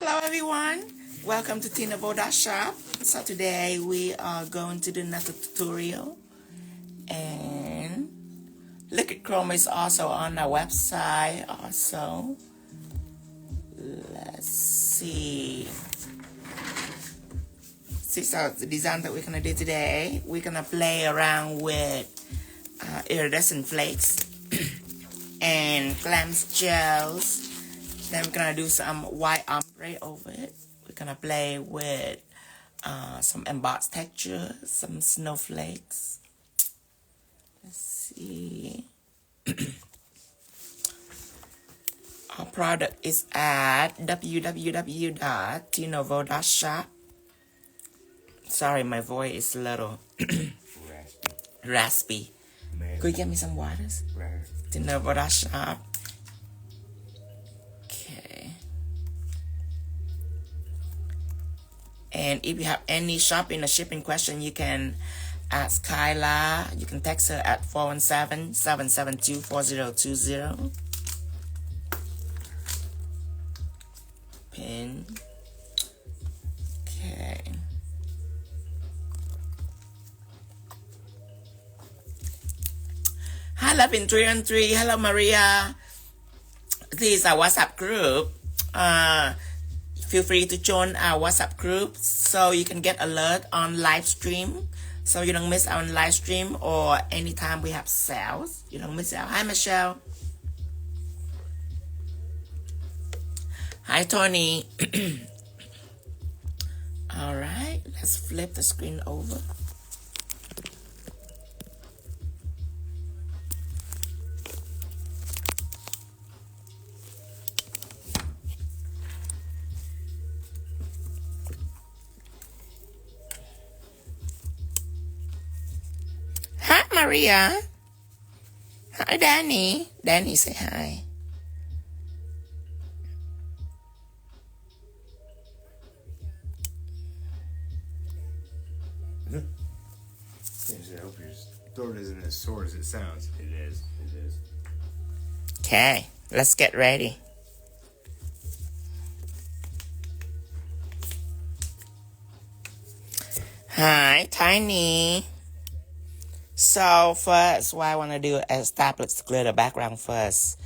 Hello everyone, welcome to Tina Boda Shop. So today we are going to do another tutorial, and liquid chrome is also on our website also. Let's see. So the design that we're gonna do today, we're gonna play around with iridescent flakes and Glamz gels. Then we're gonna do some white ombre over it. We're gonna play with some embossed texture, some snowflakes. Let's see. Our product is at www.tinovo.shop. Sorry, my voice is a little raspy. Could you get me some waters? Tinovo.shop. And if you have any shopping or shipping question, you can ask Kyla. You can text her at 417-772-4020. Pin. Okay. Hi, Love in 313. Hello, Maria. This is our WhatsApp group. Feel free to join our WhatsApp group so you can get alert on live stream, so you don't miss our live stream, or anytime we have sales, you don't miss out. Hi, Michelle. Hi, Tony. All right, let's flip the screen over. Maria. Hi, Danny. Danny, say hi. I hope your throat isn't as sore as it sounds. It is. It is. Okay, let's get ready. Hi, Tiny. So first, what I want to do is establish the glitter background first.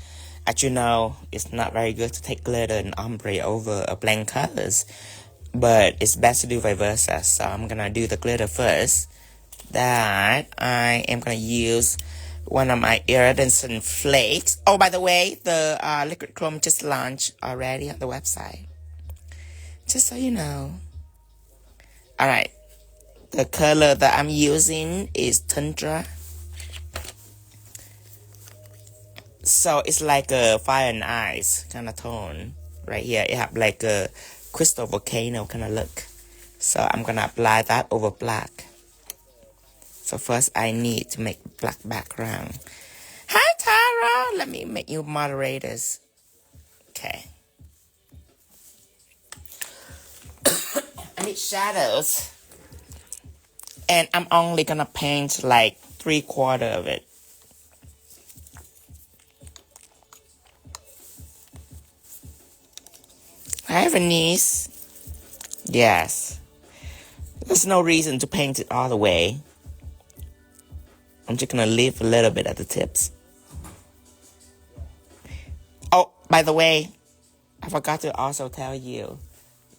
As you know, it's not very good to take glitter and ombre over a blank colors, but it's best to do vice versa. So I'm gonna do the glitter first. That I am gonna use one of my iridescent flakes. Oh, by the way, the liquid chrome just launched already on the website. Just so you know. All right. The color that I'm using is Tundra. So it's like a fire and ice kind of tone. Right here, it have like a crystal volcano kind of look. So I'm gonna apply that over black. So first I need to make black background. Hi, Tara. Let me make you moderators. Okay. I need shadows. And I'm only gonna paint like 3/4 of it. Hi, Venice. Yes. There's no reason to paint it all the way. I'm just gonna leave a little bit at the tips. Oh, by the way, I forgot to also tell you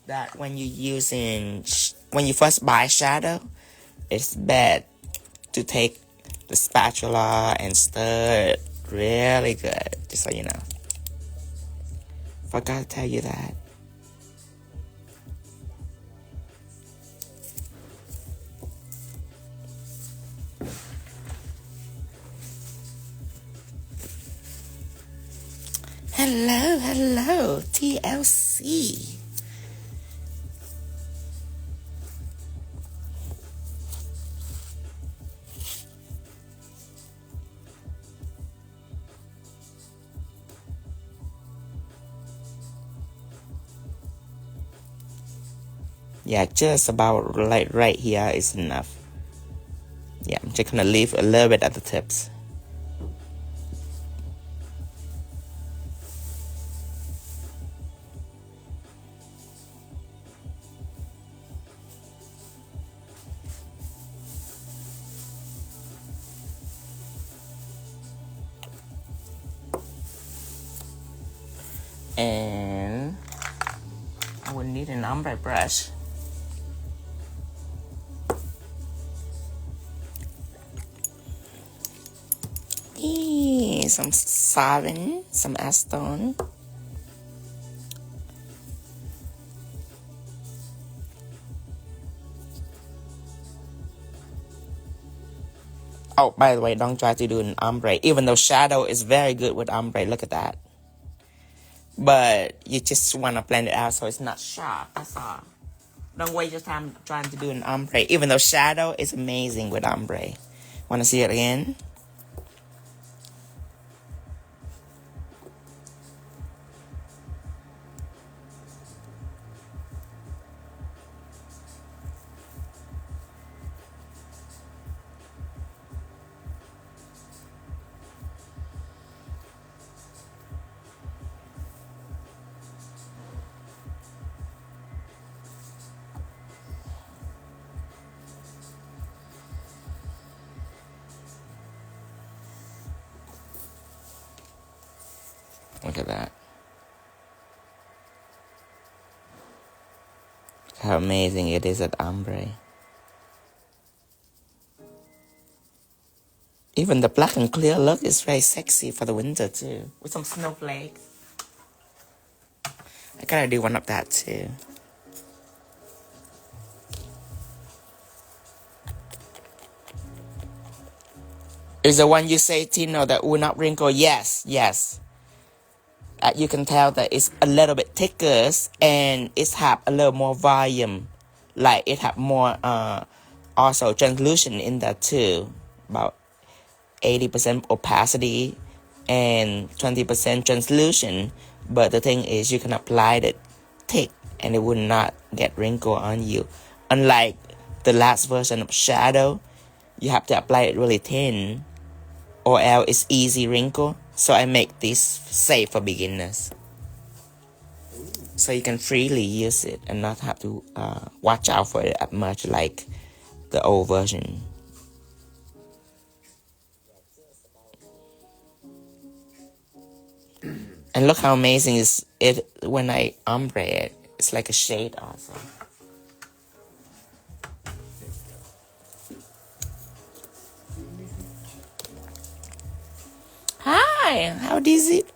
that when you first buy shadow, it's bad to take the spatula and stir it really good, just so you know. Forgot to tell you that. Hello, hello, TLC. Yeah, just about like right here is enough. Yeah, I'm just gonna leave a little bit at the tips. And I would need an ombre brush. Some satin, some acetone. Oh, by the way, don't try to do an ombre. Even though shadow is very good with ombre, look at that. But you just want to blend it out so it's not sharp, that's all. Don't waste your time trying to do an ombre, even though shadow is amazing with ombre. Want to see it again? Look at that. How amazing it is at ombre. Even the black and clear look is very sexy for the winter too. With some snowflakes. I gotta do one of that too. Is the one you say, Tino, that will not wrinkle? Yes, yes. You can tell that it's a little bit thicker and it's have a little more volume. Like it have more also translucent in that too. About 80% opacity and 20% translucent. But the thing is you can apply it thick and it will not get wrinkle on you. Unlike the last version of shadow, you have to apply it really thin or else it's easy wrinkle. So I make this safe for beginners. So you can freely use it and not have to watch out for it as much like the old version. And look how amazing is it when I ombre it. It's like a shade also. Hi, how is it?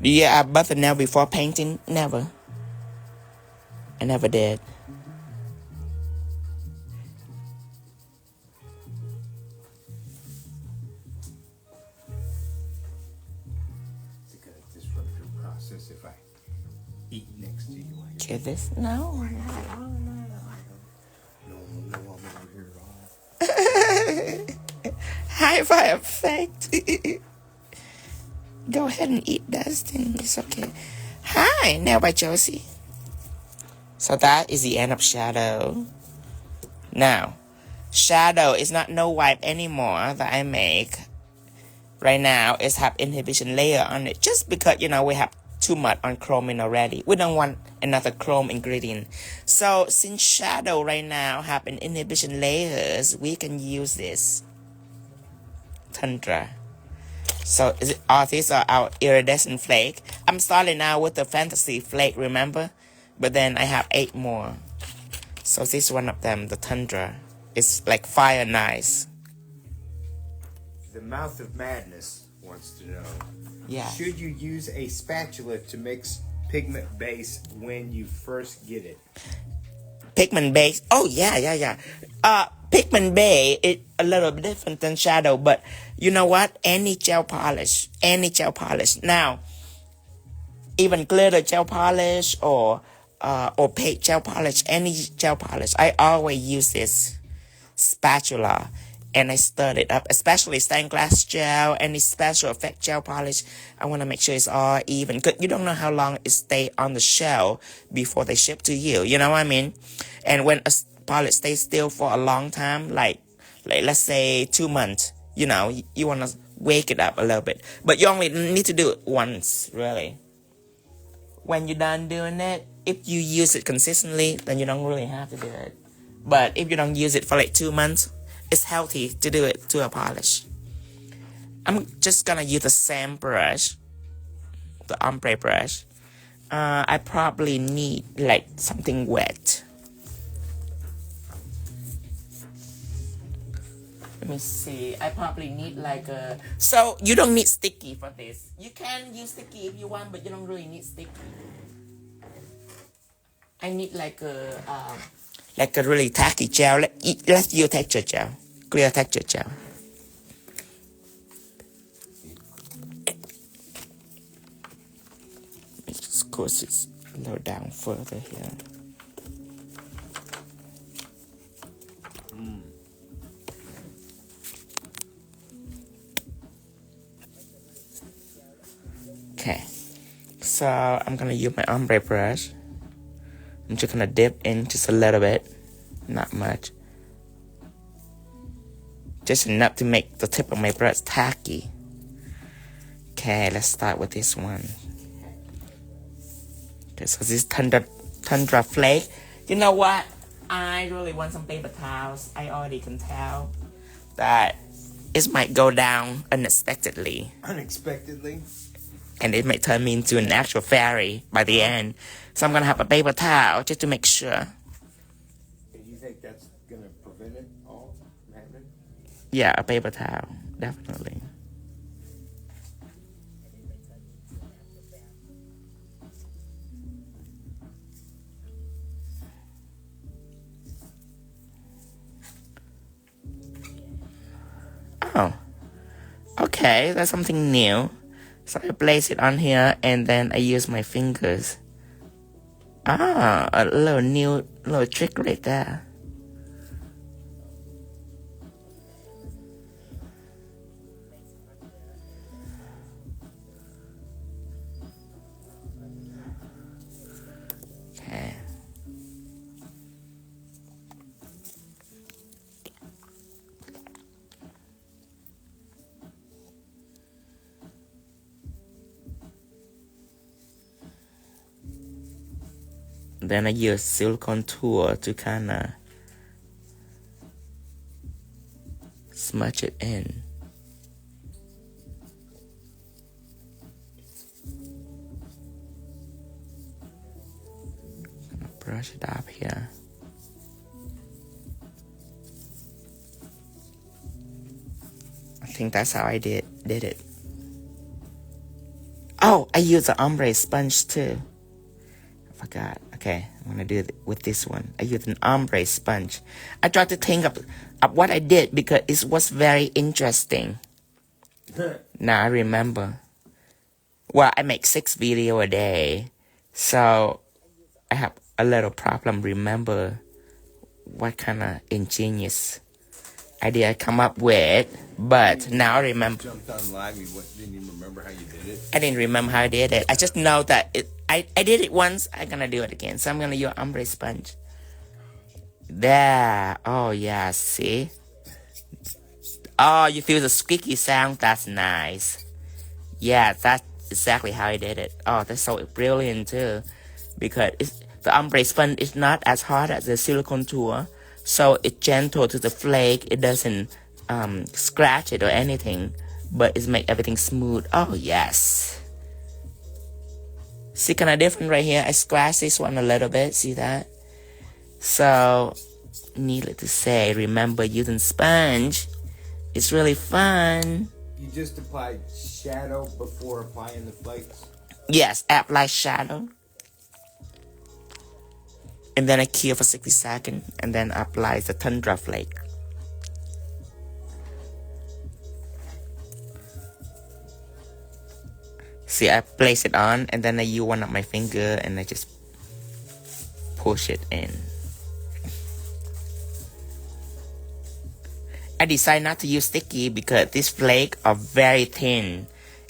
Do you add butter now before painting? Never. I never did. It's a disruptive process if I eat next to you. Get this? No, not at all. No, I'm over here at all. High five effect. Go ahead and eat that thing. It's okay. Hi, now by Josie. So that is the end of shadow. Now, shadow is not no wipe anymore that I make. Right now, it's have inhibition layer on it. Just because, you know, we have too much on chroming already. We don't want another chrome ingredient. So, since shadow right now have an inhibition layers, we can use this. Tundra. So all these are our iridescent flake. I'm starting now with the fantasy flake, remember? But then I have 8 more. So this is one of them, the Tundra. It's like fire nice. The Mouth of Madness wants to know. Yeah. Should you use a spatula to mix pigment base when you first get it? Pigment base. Oh, yeah. Pigment base is a little bit different than shadow, but you know what? Any gel polish. Now, even glitter gel polish or opaque gel polish, any gel polish, I always use this spatula. and I stirred it up, especially stained glass gel, any special effect gel polish. I want to make sure it's all even, because you don't know how long it stay on the shelf before they ship to you. You know what I mean? And when a polish stays still for a long time, like let's say 2 months, you know, you want to wake it up a little bit. But you only need to do it once, really. When you're done doing it, if you use it consistently, then you don't really have to do it. But if you don't use it for like 2 months, it's healthy to do it to a polish. I'm just gonna use the same brush, the Ombre brush. I probably need like something wet. Let me see. I probably need like a... So you don't need sticky for this. You can use sticky if you want, but you don't really need sticky. I need like a really tacky gel. Let's use texture gel, clear texture gel. Just course it's a little down further here. Okay, so I'm gonna use my ombre brush. I'm just gonna dip in just a little bit, not much. Just enough to make the tip of my brush tacky. Okay, let's start with this one. Okay, so this Tundra Flake. You know what? I really want some paper towels. I already can tell that it might go down unexpectedly. Unexpectedly? And it might turn me into an actual fairy by the end. So I'm gonna have a paper towel just to make sure. And you think that's gonna prevent it all from happening? Yeah, a paper towel, definitely. Oh, okay, that's something new. So I place it on here and then I use my fingers. Ah, a little trick right there. Okay. Then I use Silicone Tool to kind of smudge it in. Brush it up here. I think that's how I did it. Oh, I use the Ombre Sponge too. I forgot. Okay, I'm gonna do it with this one. I used an Ombre Sponge. I tried to think of what I did because it was very interesting. Now I remember. Well, I make 6 videos a day, so I have a little problem remember what kind of ingenious idea I come up with. But now I remember. Jumped on live. You didn't even remember how you did it. I didn't remember how I did it. I just know that I did it once. I'm gonna do it again. So I'm gonna use Ombre Sponge. There. Oh yeah. See. Oh, you feel the squeaky sound? That's nice. Yeah, that's exactly how I did it. Oh, that's so brilliant too, because the Ombre Sponge is not as hard as the Silicone Tool, so it's gentle to the flake. It doesn't scratch it or anything, but it makes everything smooth. Oh yes. See, kind of different right here. I scratched this one a little bit. See that? So, needless to say, remember using sponge. It's really fun. You just applied shadow before applying the flakes? Yes, apply shadow. And then I cure for 60 seconds. And then apply the Tundra Flake. See, I place it on. And then I use one of my finger. And I just push it in. I decided not to use sticky because these flakes are very thin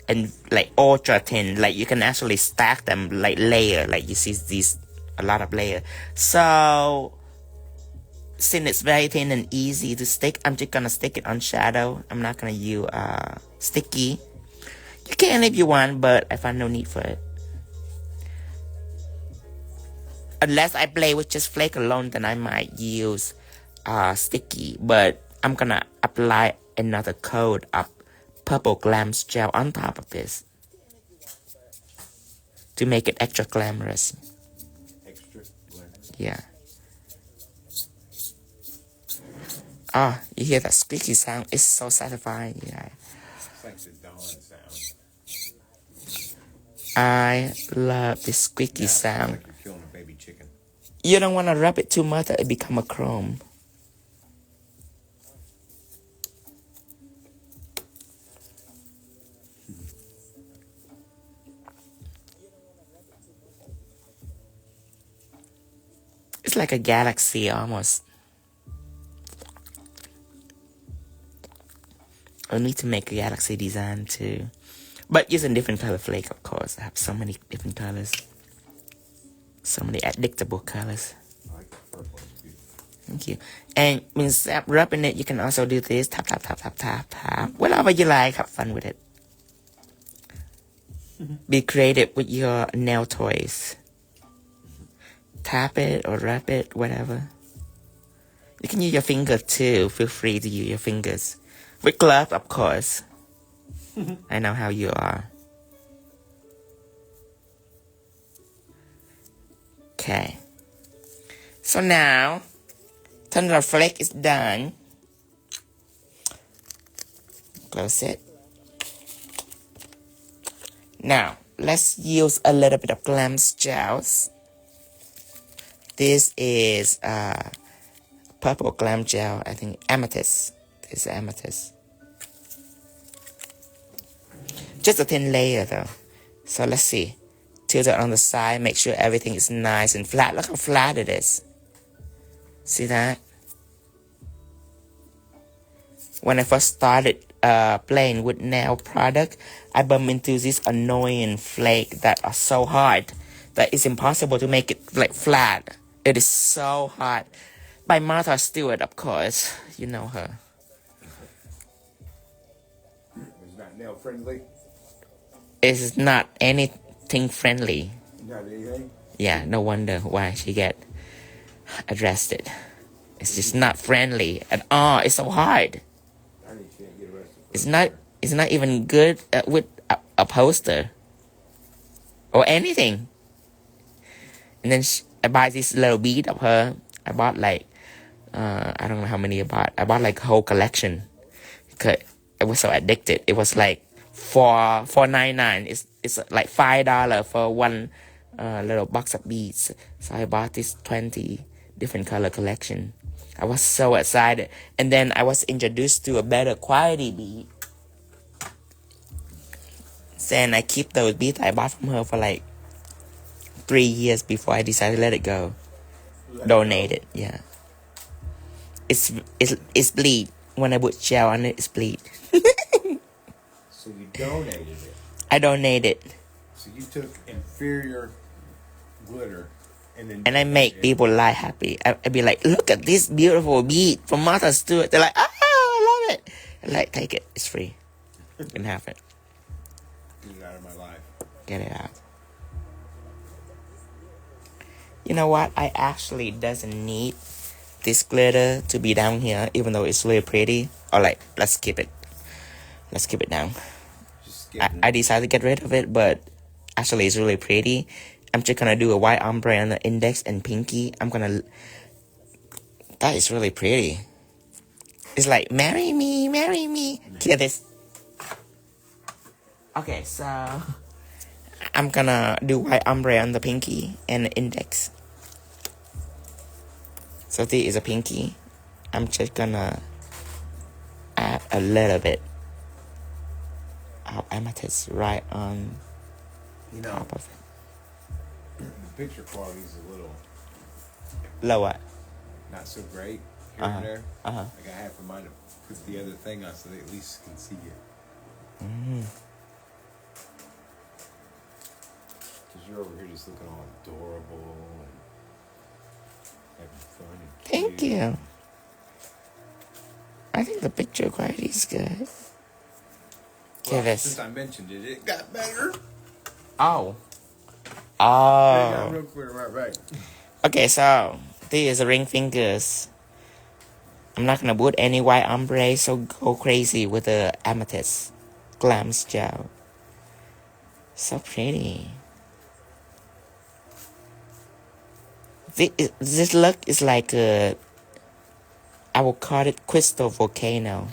and like ultra thin. Like you can actually stack them like layer. Like you see these a lot of layer. So since it's very thin and easy to stick, I'm just gonna stick it on shadow. I'm not gonna use sticky. You can if you want, but I find no need for it. Unless I play with just flake alone, then I might use sticky. But I'm gonna apply another coat of purple Glamz gel on top of this to make it extra glamorous. Extra glamorous? Yeah. Oh, you hear that squeaky sound? It's so satisfying. Yeah. It's like the dawn sound. I love this squeaky sound. Like you're killing a baby chicken. You don't want to rub it too much, it become a chrome. It's like a galaxy almost. I need to make a galaxy design too. But using different color flake, of course. I have so many different colors. So many addictable colors. I like the purple. It's beautiful. Thank you. And when rubbing it, you can also do this. Tap, tap, tap, tap, tap, tap. Whatever you like, have fun with it. Be creative with your nail toys. Tap it or rub it, whatever. You can use your finger too. Feel free to use your fingers. With gloves, of course. I know how you are. Okay. So now, Tundra flake is done. Close it. Now, let's use a little bit of Glamz gels. This is purple Glamz gel, I think amethyst. This is amethyst. Just a thin layer though. So let's see. Tilt it on the side, make sure everything is nice and flat. Look how flat it is. See that? When I first started playing with nail product, I bumped into this annoying flake that are so hard that it's impossible to make it like flat. It is so hard. By Martha Stewart, of course. You know her. It's not nail friendly? It's not anything friendly. Not anything? Yeah, no wonder why she get arrested. It's just not friendly at all. It's so hard. I need to get arrested. It's not even good with a poster or anything. And then I buy this little bead of her. I bought like I don't know how many I bought. I bought like a whole collection because I was so addicted. It was like $4.99. It's like $5 for one little box of beads. So I bought this 20 different color collection. I was so excited, and then I was introduced to a better quality bead. Then I keep those beads I bought from her for like 3 years before I decided to let it go. Donate it, yeah. It's bleed. When I put gel on it, it's bleed. So you donated it? I donated. So you took inferior glitter and I make people lie happy. I'd be like, look at this beautiful bead from Martha Stewart. They're like, I love it. I'm like, take it. It's free. You can have it. Get it out of my life. Get it out. You know what? I actually doesn't need this glitter to be down here, even though it's really pretty. Or like, let's keep it. Let's keep it down. I decided to get rid of it, but actually it's really pretty. I'm just gonna do a white ombre on the index and pinky. That is really pretty. It's like, marry me, marry me. Hear this. Okay, so I'm gonna do white ombre on the pinky and the index. So this is a pinky. I'm just gonna add a little bit of amethyst right on top of it. The picture quality is a little Lower. not so great. here and there. Like I have for mine to put the other thing on so they at least can see it. Because you're over here just looking all adorable and having fun and cute. Thank you. I think the picture quality is good. Well, this. since I mentioned it, it got better. Oh. Yeah, real quick, right. Okay, so these are ring fingers. I'm not gonna put any white ombre, so go crazy with the amethyst. Glamz Gel. So pretty. This look is like I will call it Crystal Volcano.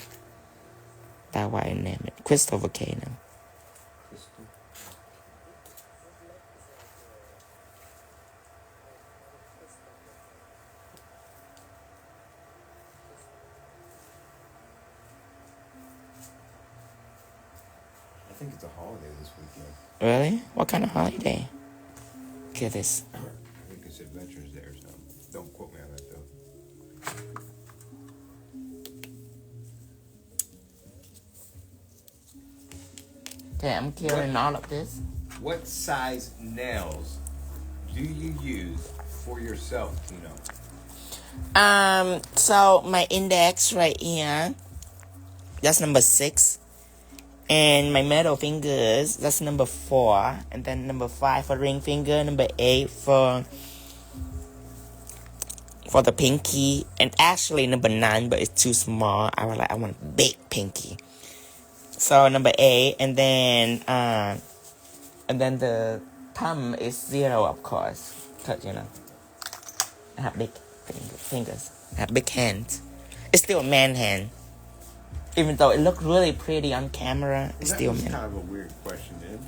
That's why I name it Crystal Volcano. I think it's a holiday this weekend. Really? What kind of holiday? Look at this. I think it's Veterans Day or something. Don't quote me on that though. Okay, I'm killing all of this. What size nails do you use for yourself, Tino? So my index right here, that's number 6. And my middle fingers, that's number 4. And then number 5 for ring finger, number 8 for the pinky. And actually number 9, but it's too small. I want a big pinky. So number 8, and then the thumb is 0, of course, cause you know I have big fingers. I have big hands. It's still a man hand, even though it looked really pretty on camera. It's still That's man. kind of a weird question, dude.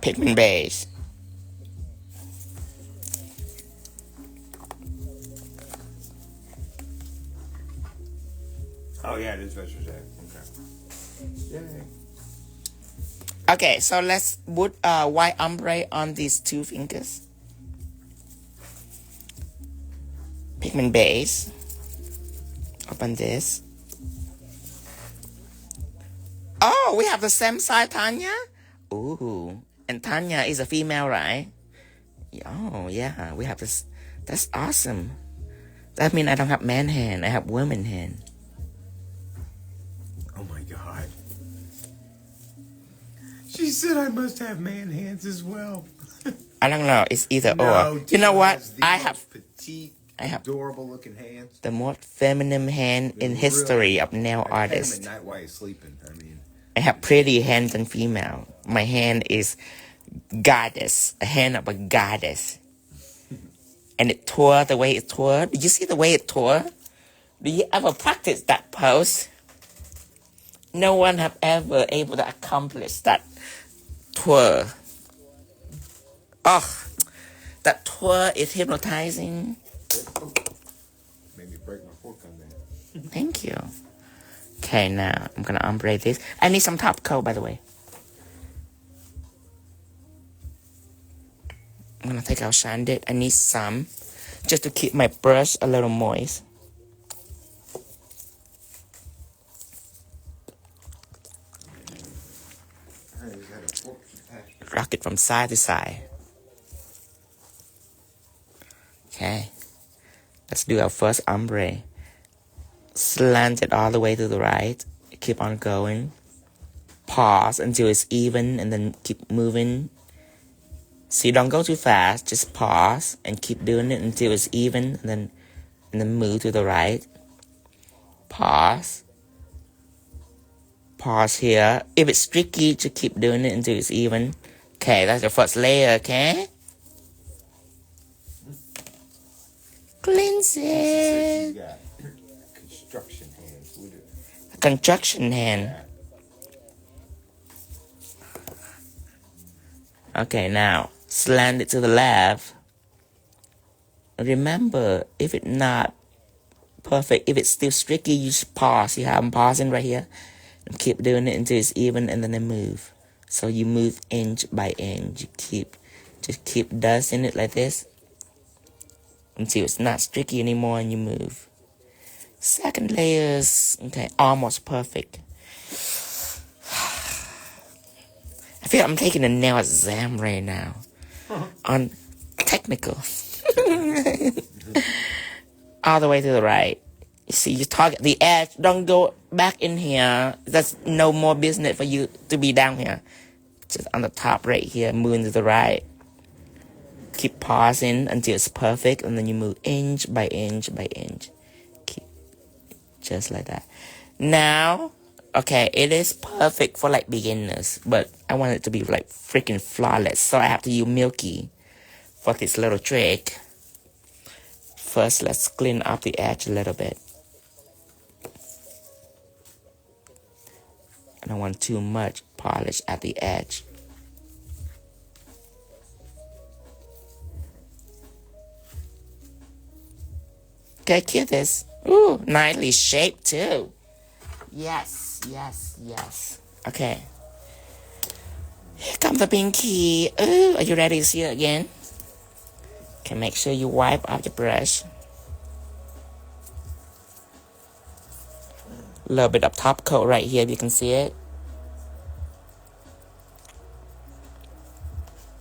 Pigment Base. Oh yeah, it is Veterans Day. Okay. Yay. Okay, so let's put white ombre on these 2 fingers. Pigment Base. Open this. Oh, we have the same size, Tanya? Ooh, and Tanya is a female, right? Oh, yeah, we have this. That's awesome. That means I don't have man hand, I have woman hand. Oh my God. She said I must have man hands as well. I don't know, it's either No, or. You know what? I have petite, I have adorable looking hands. the most feminine hand in history of nail artists. At night while you're sleeping. I mean, I have pretty hands and female. My hand is goddess, a hand of a goddess. And it tore the way it tore. Did you see the way it tore? Do you ever practice that pose? No one have ever able to accomplish that twirl. Oh, that twirl is hypnotizing. made me break my fork on that. Thank you. Okay, now I'm gonna ombre this. I need some top coat, by the way. I'm gonna take out shine it. I need some just to keep my brush a little moist. Rock it from side to side. Okay. Let's do our first ombre. Slant it all the way to the right. Keep on going. Pause until it's even and then keep moving. See, don't go too fast. Just pause and keep doing it until it's even and then move to the right. Pause. Pause here. If it's tricky, just keep doing it until it's even. Okay, that's the first layer, okay? Cleanse it. You got construction hands. Construction hand. Okay, now slant it to the left. Remember, if it's not perfect, if it's still streaky, you just pause. You have them pausing right here. And keep doing it until it's even and then move. So you move inch by inch. You just keep dusting it like this. until it's not streaky anymore and you move. Second layers, okay, almost perfect. I feel I'm taking a nail exam right now on technical. All the way to the right. You see, you target the edge. Don't go back in here. There's no more business for you to be down here. Just on the top right here, moving to the right. Keep pausing until it's perfect, and then you move inch by inch by inch. Keep just like that. Now, okay, it is perfect for like beginners, but I want it to be like freaking flawless, so I have to use Milky for this little trick. First, let's clean up the edge a little bit. I don't want too much polish at the edge. Okay, cute this. Ooh, nicely shaped too. Yes, yes, yes. Okay. Here comes the pinky. Ooh, are you ready to see it again? Okay, make sure you wipe off your brush. A little bit of top coat right here, if you can see it.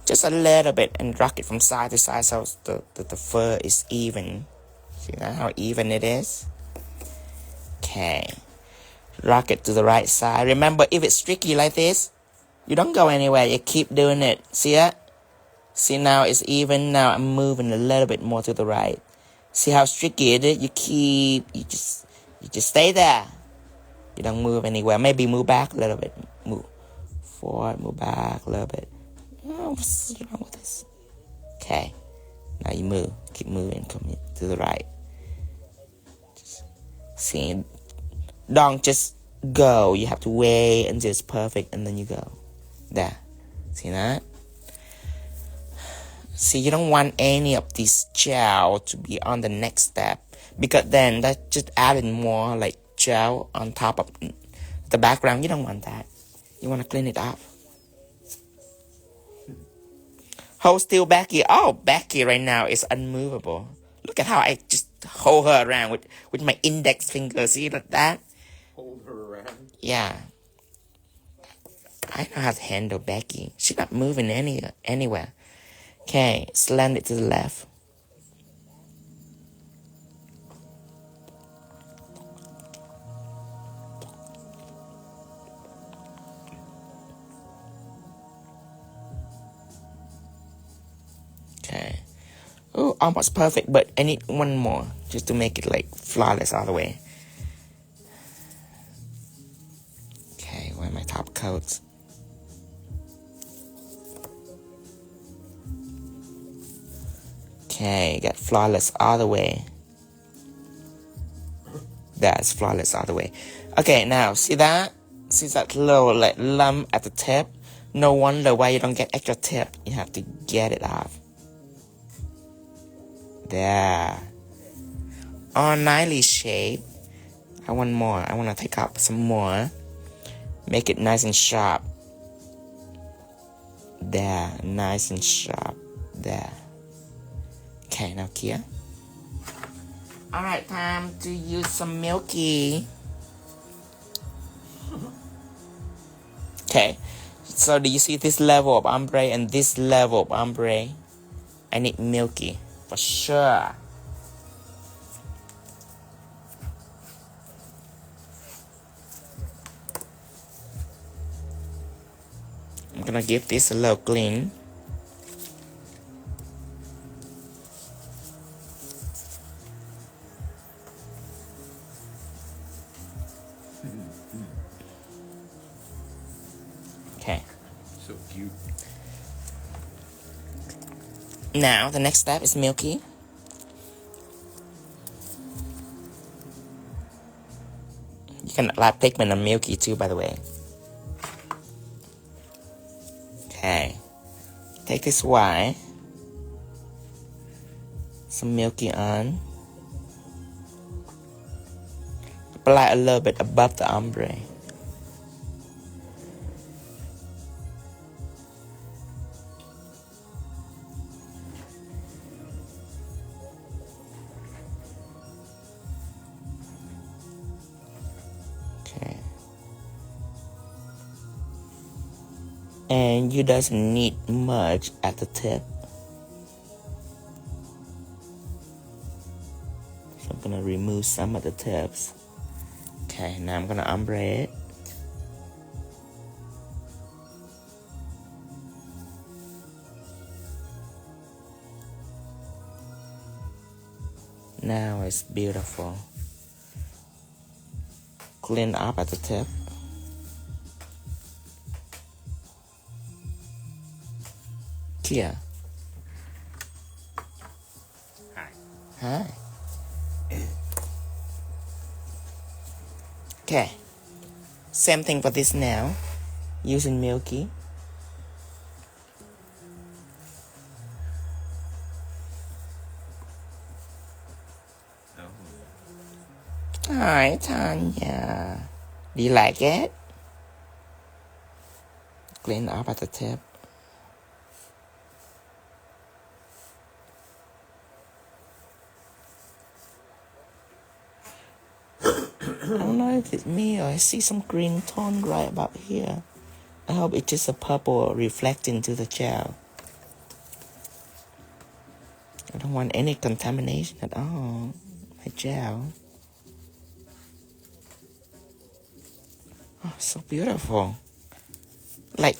Just a little bit, and rock it from side to side so the fur is even. See that, how even it is? Okay. Rock it to the right side. Remember, if it's streaky like this, you don't go anywhere. You keep doing it. See it? See, now it's even. Now I'm moving a little bit more to the right. See how streaky it is? You just stay there. You don't move anywhere. Maybe move back a little bit. Move forward, move back a little bit. Oh, what's wrong with this? Okay. Now you move. Keep moving. Come to the right. Just see. Don't just go. You have to wait until it's perfect and then you go. There. See that? See, you don't want any of this gel to be on the next step, because then that's just adding more like gel on top of the background. You don't want that. You want to clean it up. Hold still, Becky. Oh, Becky right now is unmovable. Look at how I just hold her around with my index finger. See like that? Hold her around? Yeah. I know how to handle Becky. She's not moving anywhere. Okay, slant it to the left. Okay. Oh, almost perfect, but I need one more just to make it like flawless all the way. Okay, where are my top coats? Okay, get flawless all the way. That's flawless all the way. Okay, now see that? See that little like lump at the tip? No wonder why you don't get extra tip. You have to get it off. There. All nicely shaped. I want more. I want to take up some more. Make it nice and sharp. There. Nice and sharp. There. Okay, now Kia. Alright, time to use some Milky. Okay. So do you see this level of ombre and this level of ombre? I need Milky. For sure. I'm gonna give this a little clean. Okay. So cute. Now the next step is Milky. You can apply pigment on Milky too, by the way. Okay. Take this Y. Some Milky on. Apply a little bit above the ombre. And you doesn't need much at the tip. So I'm gonna remove some of the tips. Okay, now I'm gonna ombre it. Now it's beautiful. Clean up at the tip. Kia. Hi. Hi. Okay. Same thing for this now. Using Milky. Hi, Tanya. Do you like it? Clean up at the tip. I don't know if it's me or I see some green tone right about here. I hope it's just a purple reflecting to the gel. I don't want any contamination at all. My gel. Oh, so beautiful. Like,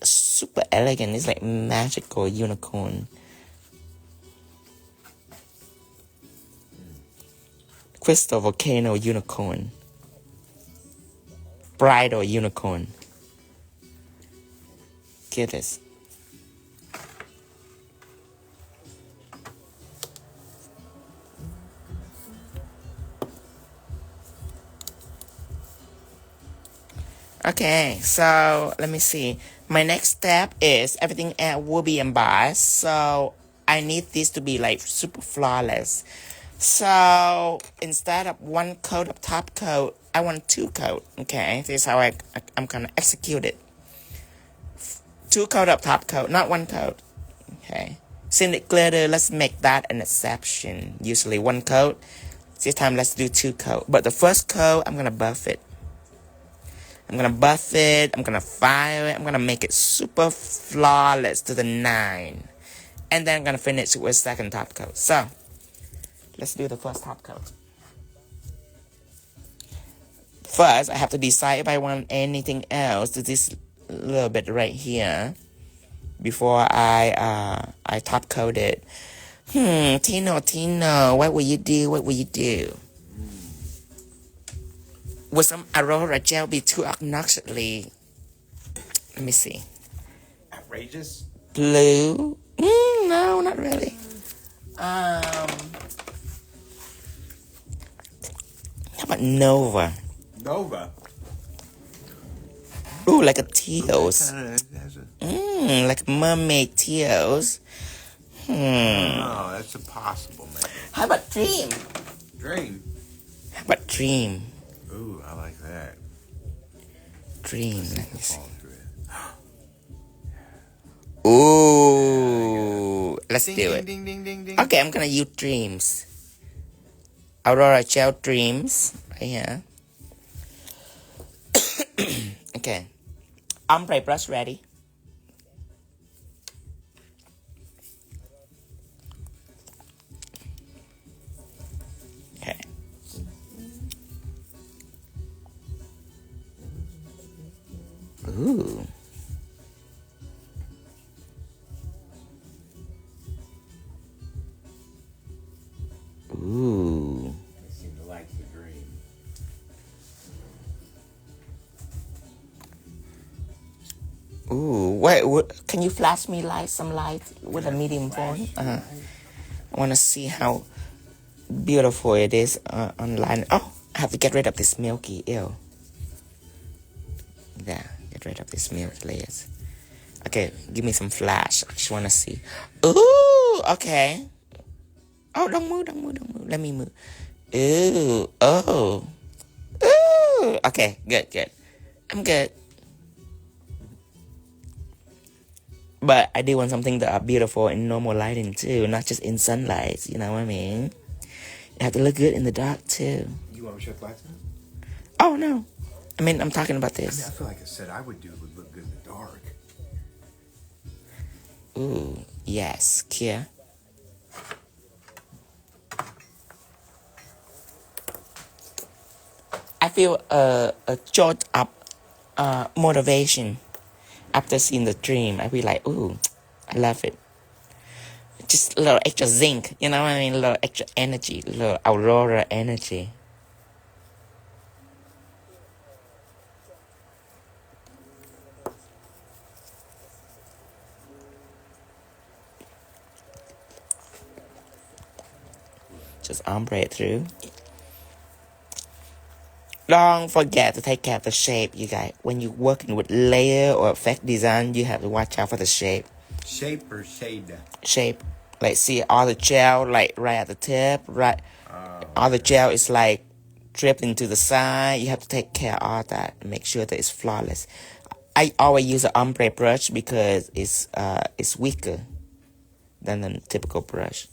super elegant. It's like magical unicorn. Crystal volcano unicorn. Bridal unicorn. Get this. Okay, so let me see. My next step is everything will be embossed. So I need this to be like super flawless. So instead of one coat of top coat, I want 2 coat. Okay, this is how I'm gonna execute it. 2 coat of top coat, not 1 coat. Okay, Synthetic glitter, let's make that an exception. Usually 1 coat. This time let's do 2 coat. But the first coat, I'm gonna buff it. I'm gonna buff it, I'm gonna fire it, I'm gonna make it super flawless to the 9. And then I'm gonna finish with second top coat. So, let's do the first top coat. First, I have to decide if I want anything else to this little bit right here before I top coat it. Tino, what will you do? What will you do? Will some Aurora gel be too obnoxiously? Let me see. Outrageous? Blue? No, not really. How about Nova? Nova? Ooh, like a teals. Like Like mermaid teals. No, that's impossible, man. How about Dream? Dream? How about Dream? Ooh, I like that. Dream. Let me see. Fall through it. Ooh, let's Ding, do ding, it. ding, ding, ding, ding. Okay, I'm gonna use Dreams. Aurora Gel Dreams. Right here. Okay. Ombre brush ready. Okay. Ooh. Ooh. I seem to like the green. Ooh. Wait, can you flash me some light with a medium phone? I want to see how beautiful it is online. Oh, I have to get rid of this milky. Ew. There. Get rid of this milky layers. Okay, give me some flash. I just want to see. Ooh. Okay. Oh, don't move. Let me move. Ooh. Oh. Ooh. Okay, good. I'm good. But I do want something that are beautiful in normal lighting too, not just in sunlight. You know what I mean? You have to look good in the dark too. You want me to shut the lights on? Oh no. I mean, I'm talking about I this. feel like I said I would look good in the dark. Ooh, yes, here. I feel a jolt up motivation after seeing the dream. I feel like, ooh, I love it. Just a little extra zinc, you know what I mean? A little extra energy, a little Aurora energy. Just ombre it through. Don't forget to take care of the shape, you guys. When you're working with layer or effect design, you have to watch out for the shape. Shape or shade? Shape. Like, see all the gel, like, right at the tip, right? All the gel is, like, dripped into the side. You have to take care of all that and make sure that it's flawless. I always use an ombre brush because it's weaker than a typical brush.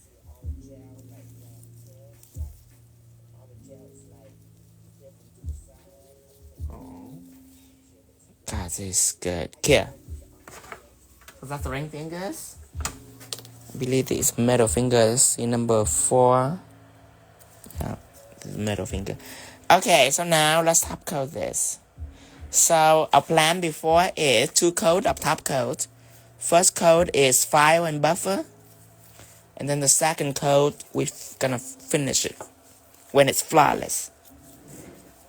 God, this is good. Here. Was that the ring fingers? I believe it's middle fingers in number 4. Yeah, this is middle finger. Okay, so now let's top coat this. So our plan before is 2 coat of top coat. First coat is file and buffer. And then the second coat, we're gonna finish it when it's flawless.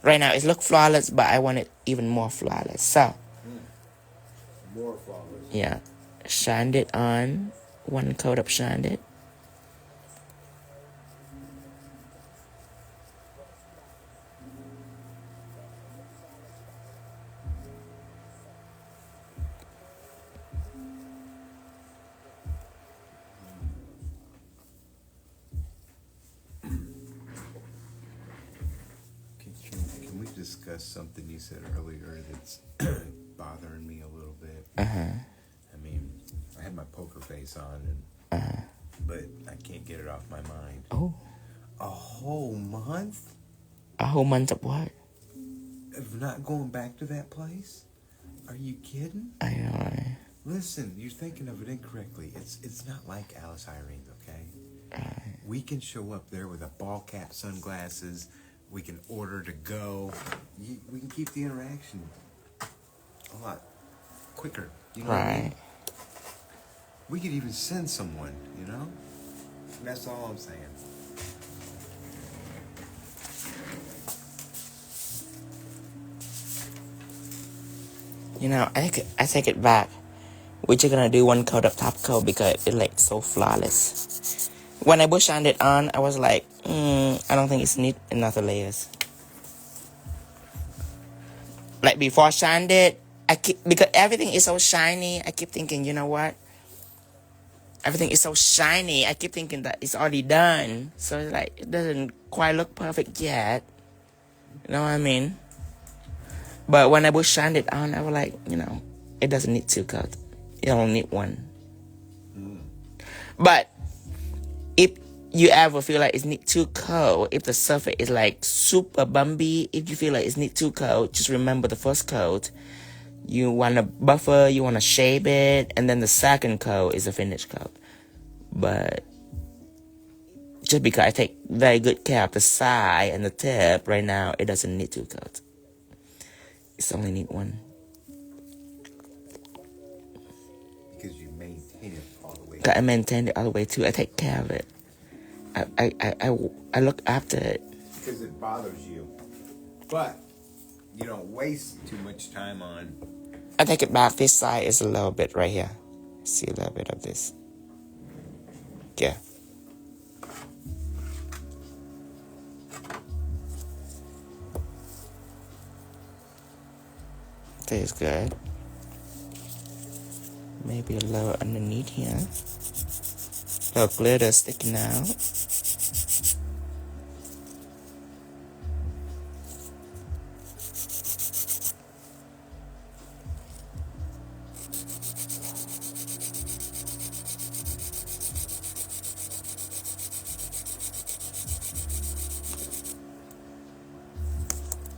Right now it looks flawless, but I want it even more flawless. So, more flawless. Yeah, shined it on. 1 coat of shined it. Can we discuss something you said earlier that's bothering me a little bit? I mean, I had my poker face on, but I can't get it off my mind. Oh. A whole month? A whole month of what? Of not going back to that place? Are you kidding? I know, right? Listen, you're thinking of it incorrectly. It's not like Alice Irene, okay? We can show up there with a ball cap, sunglasses. We can order to go. We can keep the interaction a lot quicker. You know what I mean? We could even send someone, you know? That's all I'm saying. You know, I take it back. We're just gonna do 1 coat of top coat because it like so flawless. When I bush shined it on, I was like, I don't think it's need another layers. Like before I shined it, because everything is so shiny, I keep thinking, you know what? Everything is so shiny, I keep thinking that it's already done. So it's like, it doesn't quite look perfect yet. You know what I mean? But when I bush shined it on, I was like, you know, it doesn't need 2 coats. You don't need 1. But if you ever feel like it's need 2 coat, if the surface is like super bumpy, if you feel like it's need 2 coat, just remember the first coat. You want to buffer, you want to shape it, and then the second coat is a finish coat. But just because I take very good care of the side and the tip, right now it doesn't need 2 coats. It's only need 1. Because you maintain it all the way. I maintain it all the way too. I take care of it. I look after it. Because it bothers you. But you don't waste too much time on. I take it back. This side is a little bit right here. See a little bit of this. Yeah. This is good. Maybe a little underneath here. A little glitter sticking out.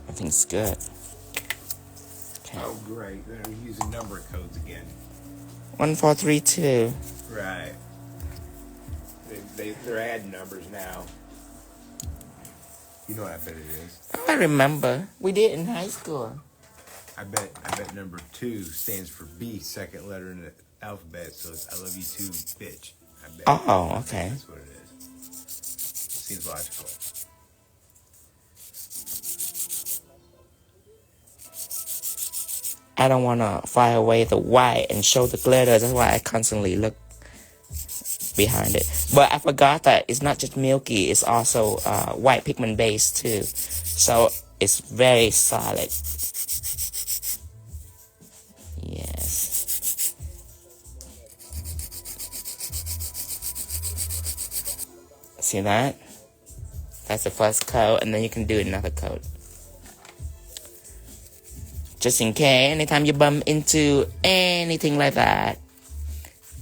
Everything's good. Okay. Oh, great. They're using number codes again. 1432. Right. They're adding numbers now. You know what I bet it is. Oh, I remember. We did in high school. I bet number 2 stands for B, second letter in the alphabet, so it's I love you too, bitch. I bet. Oh, okay. That's what it is. Seems logical. I don't want to fire away the white and show the glitter. That's why I constantly look behind it. But I forgot that it's not just milky. It's also white pigment base too. So it's very solid. Yes. See that? That's the first coat, and then you can do another coat. Just in case, anytime you bump into anything like that,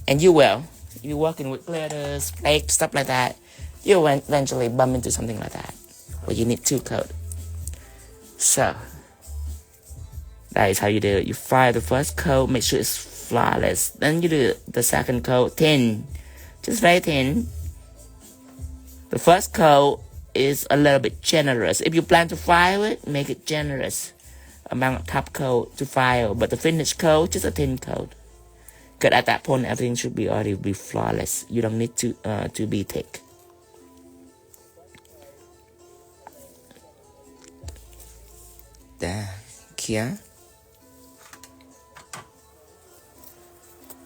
and you will, if you're working with glitters, flakes, stuff like that, you'll eventually bump into something like that, where you need 2 coats. So, that is how you do it. You fire the first coat, make sure it's flawless. Then you do the second coat, thin, just very thin. The first coat is a little bit generous. If you plan to file it, make it generous amount of top coat to file, but the finished coat, just a thin coat. Because at that point, everything should be already be flawless. You don't need to be thick. There, here.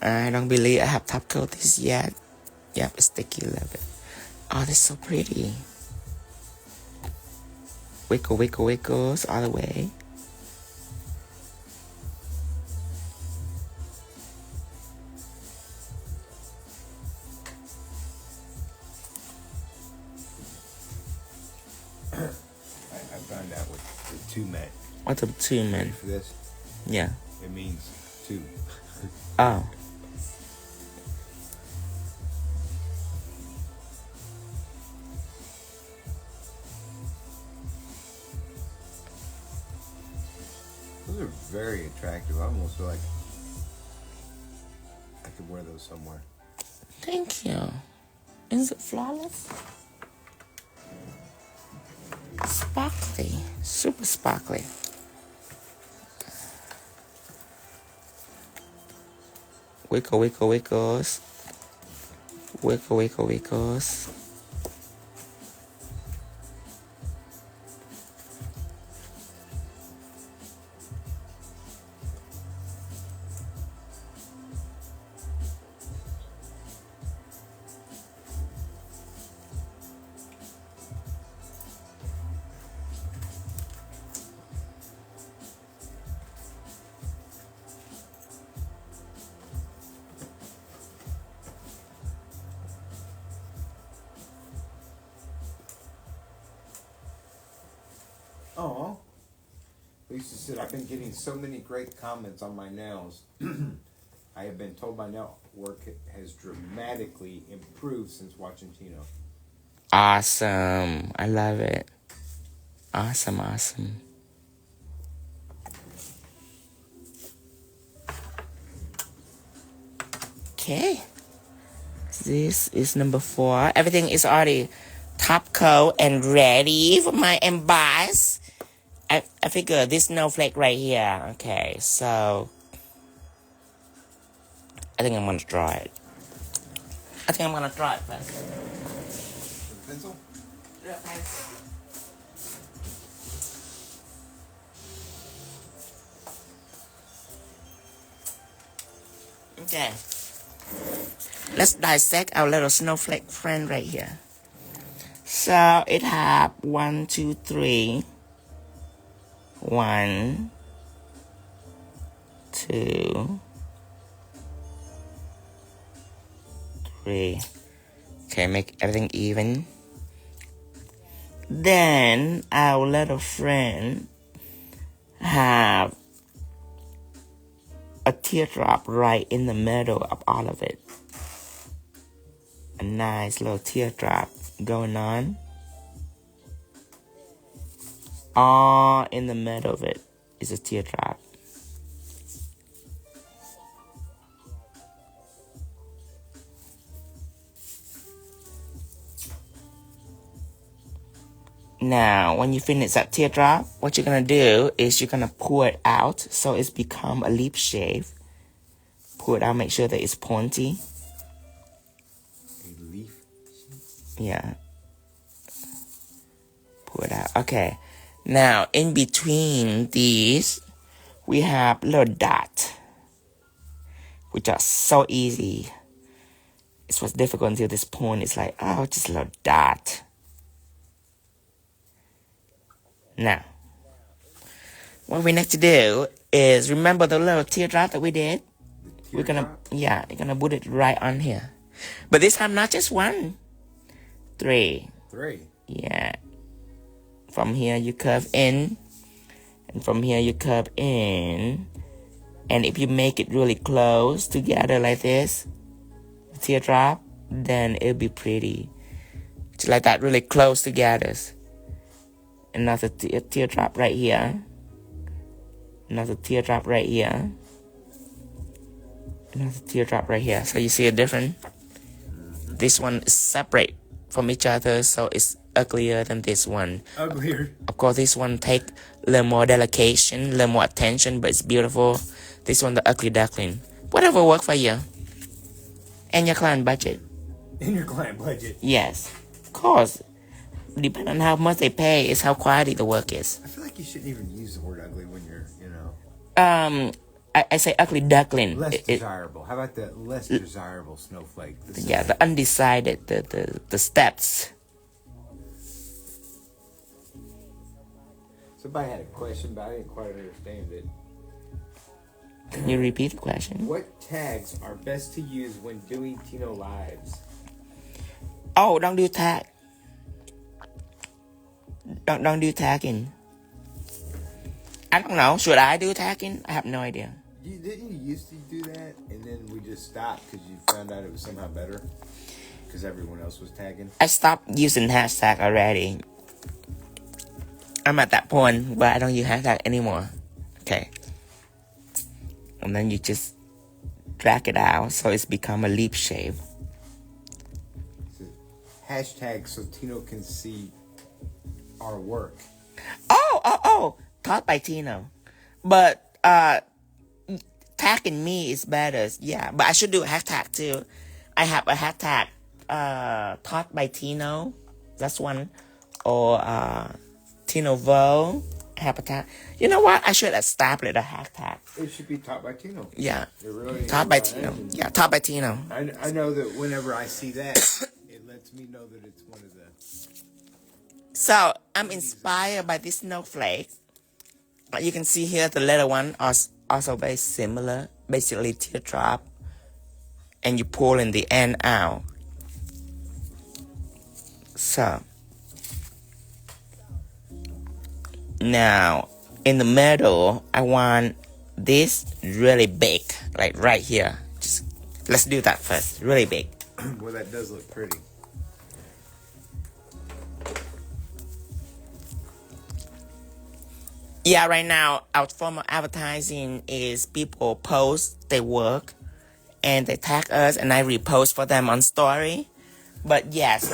I don't believe I have top coat this yet. Yep, it's sticky a little bit. Oh, that's so pretty. Wiggle, wiggle, wiggles all the way. I found out what the 2 meant. What's a 2 meant? For this? Yeah. It means 2. Oh. Those are very attractive. I almost feel like I could wear those somewhere. Thank you. Is it flawless? Sparkly. Super sparkly. Wiggle, wiggle, wiggles. Wiggle, wiggle, wiggles. Oh, Lisa said, I've been getting so many great comments on my nails. I have been told my nail work has dramatically improved since watching Tino. Awesome. I love it. Awesome, awesome. Okay. This is number 4. Everything is already top coat and ready for my emboss. I figure this snowflake right here. Okay, so I think I'm gonna draw it. I think I'm gonna draw it first. With a pencil? Yeah, pencil. Okay. Let's dissect our little snowflake friend right here. So it have 1, 2, 3. 1, 2, 3. Okay, make everything even. Then our little friend have a teardrop right in the middle of all of it. A nice little teardrop going on. All in the middle of it is a teardrop. Now, when you finish that teardrop, what you're gonna do is you're gonna pour it out so it's become a leaf shape. Pour it out, make sure that it's pointy. A leaf? Yeah. Pour it out. Okay. Now, in between these, we have little dots, which are so easy. It was difficult until this point. It's like, oh, just a little dot. Now, what we need to do is remember the little teardrop that we did? We're gonna put it right on here. But this time, not just one. 3. 3. Yeah. From here, you curve in. And from here, you curve in. And if you make it really close together like this, teardrop, then it'll be pretty. Just like that, really close together. Another teardrop right here. Another teardrop right here. Another teardrop right here. So you see a difference? This one is separate from each other, so it's uglier than this one. Uglier. Of course, this one take a little more delication, a little more attention, but it's beautiful. This one, the ugly duckling. Whatever work for you. And your client budget. In your client budget? Yes. Of course. Depending on how much they pay is how quality the work is. I feel like you shouldn't even use the word ugly when you're, I say ugly duckling. Less desirable. How about the less desirable snowflake? The undecided, the steps. Somebody had a question, but I didn't quite understand it. Can you repeat the question? What tags are best to use when doing Tino lives? Oh, don't do tag. Don't do tagging. I don't know. Should I do tagging? I have no idea. Didn't you used to do that, and then we just stopped because you found out it was somehow better? Because everyone else was tagging? I stopped using hashtag already. I'm at that point where I don't use hashtag anymore. Okay. And then you just drag it out so it's become a leaf shape. So, hashtag so Tino can see our work. Oh. Taught by Tino. But tagging me is better. Yeah, but I should do a hashtag too. I have a hashtag taught by Tino. That's one. Or Tino Vo. Have a tag. You know what? I should establish a hashtag. It should be taught by Tino. Yeah. It really taught by Tino. Yeah, taught by Tino. I know that whenever I see that, it lets me know that it's one of the... So, I'm inspired by this snowflake. You can see here the little one is also very similar. Basically teardrop. And you pull in the end out. So. Now, in the middle, I want this really big. Like right here. Just let's do that first. Really big. Well, that does look pretty. Yeah, right now, our form of advertising is people post their work and they tag us and I repost for them on story. But yes,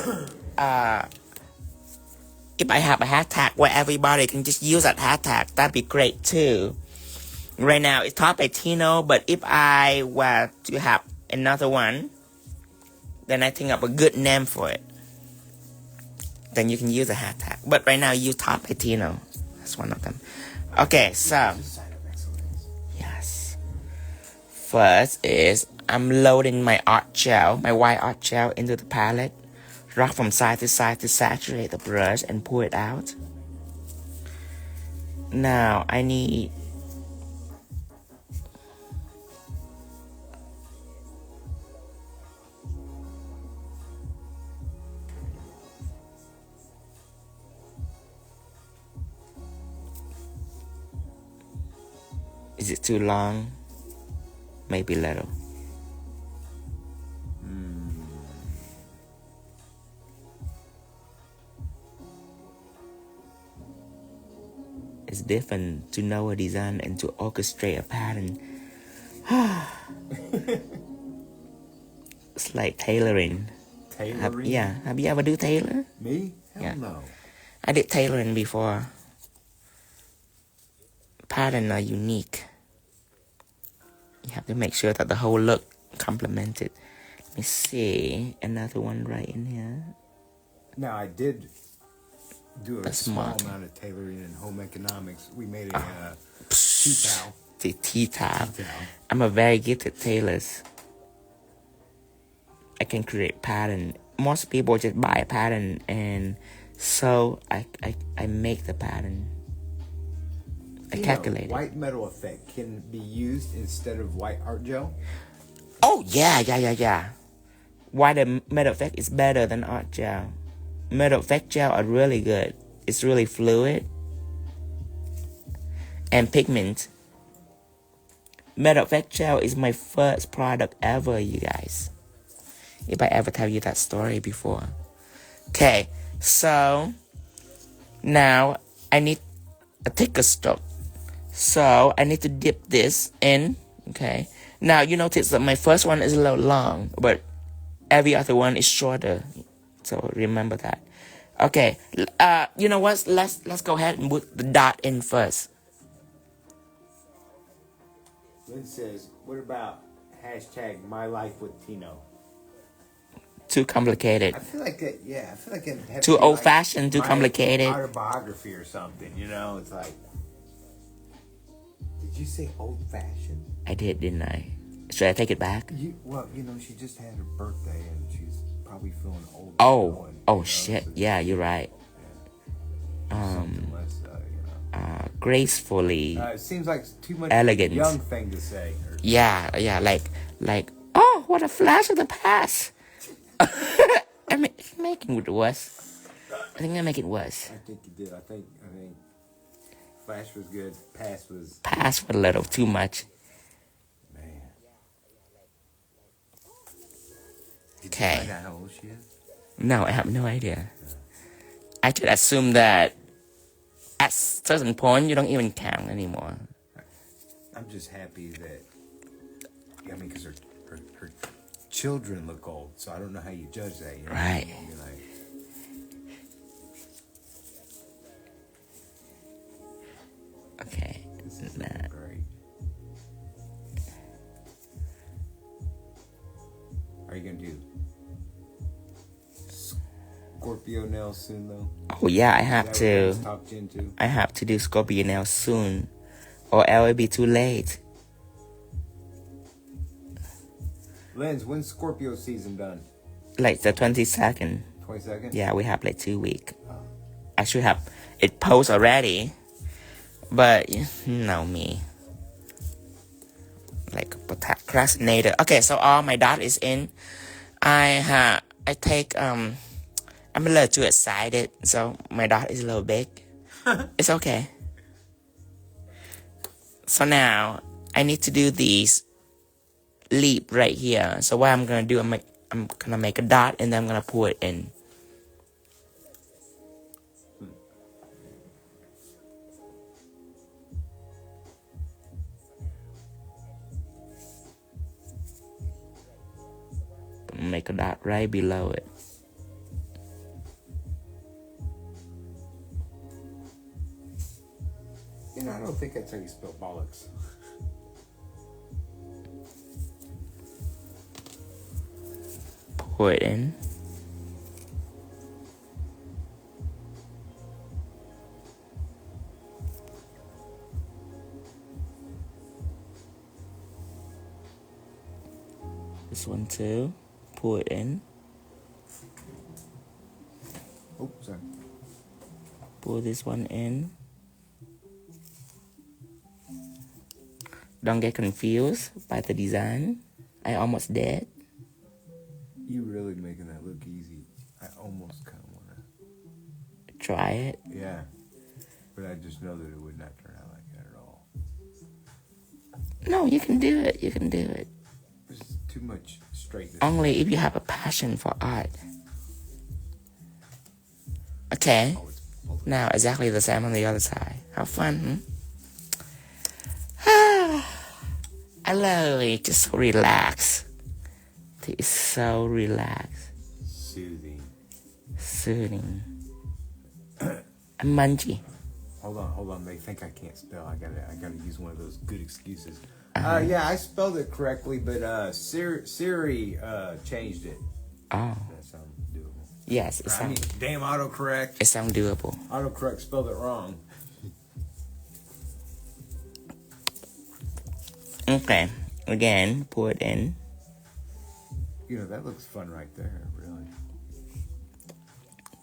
if I have a hashtag where everybody can just use that hashtag, that'd be great too. Right now, it's taught by Tino, but if I were to have another one, then I think of a good name for it. Then you can use a hashtag. But right now, you taught by Tino. That's one of them. Okay, so yes. First is I'm loading my art gel, my white art gel into the palette. Rock from side to saturate the brush and pull it out. Now I need Is it too long? Maybe a little. It's different to know a design and to orchestrate a pattern. It's like tailoring. Tailoring? Have you ever do tailor? Me? Hell Yeah. no. I did tailoring before. Pattern are unique. You have to make sure that the whole look complemented. Let me see. Another one right in here. Now, I did do a small mark. amount of tailoring in home economics. We made a tea towel. The tea towel. I'm a very gifted tailor. I can create pattern. Most people just buy a pattern and so I make the pattern. I calculate it. White metal effect can be used instead of white art gel. Oh yeah. White metal effect is better than art gel. Metal effect gel are really good. It's really fluid. And pigment. Metal effect gel is my first product ever, you guys. If I ever tell you that story before. Okay, so now I need a thicker stroke. So I need to dip this in. Okay. Now you notice that my first one is a little long, but every other one is shorter. So remember that. Okay. You know what? Let's go ahead and put the dot in first. Lynn says, "What about hashtag my life with Tino?" Too complicated. I feel like that. Yeah, I feel like it has Too to be old-fashioned. Too complicated. Autobiography or something. You know, it's like. Did you say old-fashioned? I did, didn't I? Should I take it back? Well, she just had her birthday and she's probably feeling old. Shit. So yeah, you're right. Yeah. Less, gracefully. It seems like too much elegant. Young thing to say. Yeah, like. Oh, what a flash of the past. I'm making it worse. I think I make it worse. I think you did. I think flash was good. Past was a little too much. Man. Did Okay. you find out how old she is? No, I have no idea. I should assume that at certain point you don't even count anymore. I'm just happy that because her children look old, so I don't know how you judge that. You know? Right. Okay. This is great. Are you gonna do Scorpio nails soon, though? Oh yeah, I have to. I have to do Scorpio nails soon, or else it'll be too late. Lens, when's Scorpio season done? Like the 22nd. 22nd? Yeah, we have like 2 weeks. I should have it post already, but you know me, like procrastinator. Okay, so all my dot is in. I take I'm a little too excited, so my dot is a little big. It's okay. So now I need to do these leap right here. So what I'm gonna do, I'm gonna make a dot and then I'm gonna pour it in. Make a dot right below it. I don't think that's how you spell bollocks. Pour it in. This one too. Pour it in. Oh, sorry. Pour this one in. Don't get confused by the design. I almost did. You really making that look easy. I almost kind of want to try it. Yeah, but I just know that it would not turn out like that at all. No, you can do it. You can do it. There's too much straightness. Only if you have a passion for art. Okay. Now exactly the same on the other side. How fun, I literally just relax. It's so relaxed. Soothing. Soothing. Munchie. Hold on. They think I can't spell. I gotta use one of those good excuses. Yeah, I spelled it correctly, but Siri changed it. Oh. That sounds doable. Yes, it sounds. Damn autocorrect. It sounds doable. Autocorrect spelled it wrong. Okay. Again, pour it in. You know, that looks fun right there, really.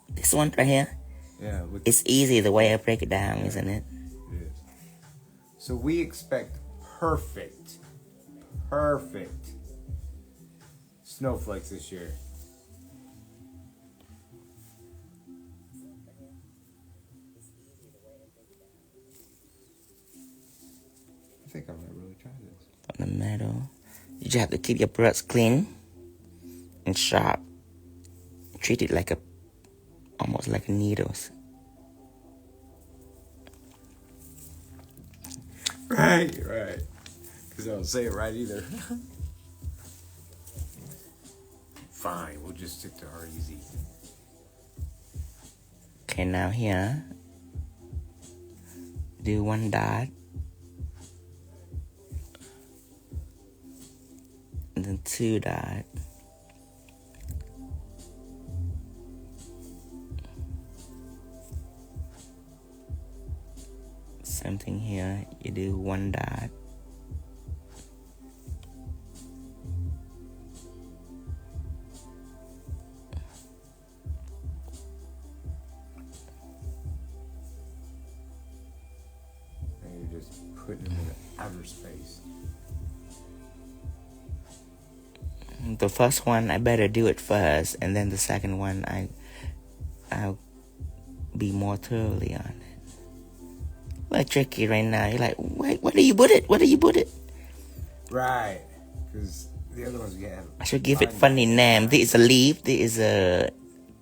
This one right here. Yeah. It's easy the way I break it down, isn't it? It is. So we expect perfect snowflakes this year. I think I might really try this. On the middle. You just have to keep your brush clean and sharp. Treat it like almost like needles. Right. Because I don't say it right either. Fine, we'll just stick to our easy. Okay, now here, do one dot, and then two dot, same thing here, you do one dot, Putting them in outer space. The first one, I better do it first, and then the second one, I'll be more thoroughly on it. Well, tricky right now. You're like, wait, where do you put it? Right, because the other ones you have. I should give it funny name. This is a leaf. This is a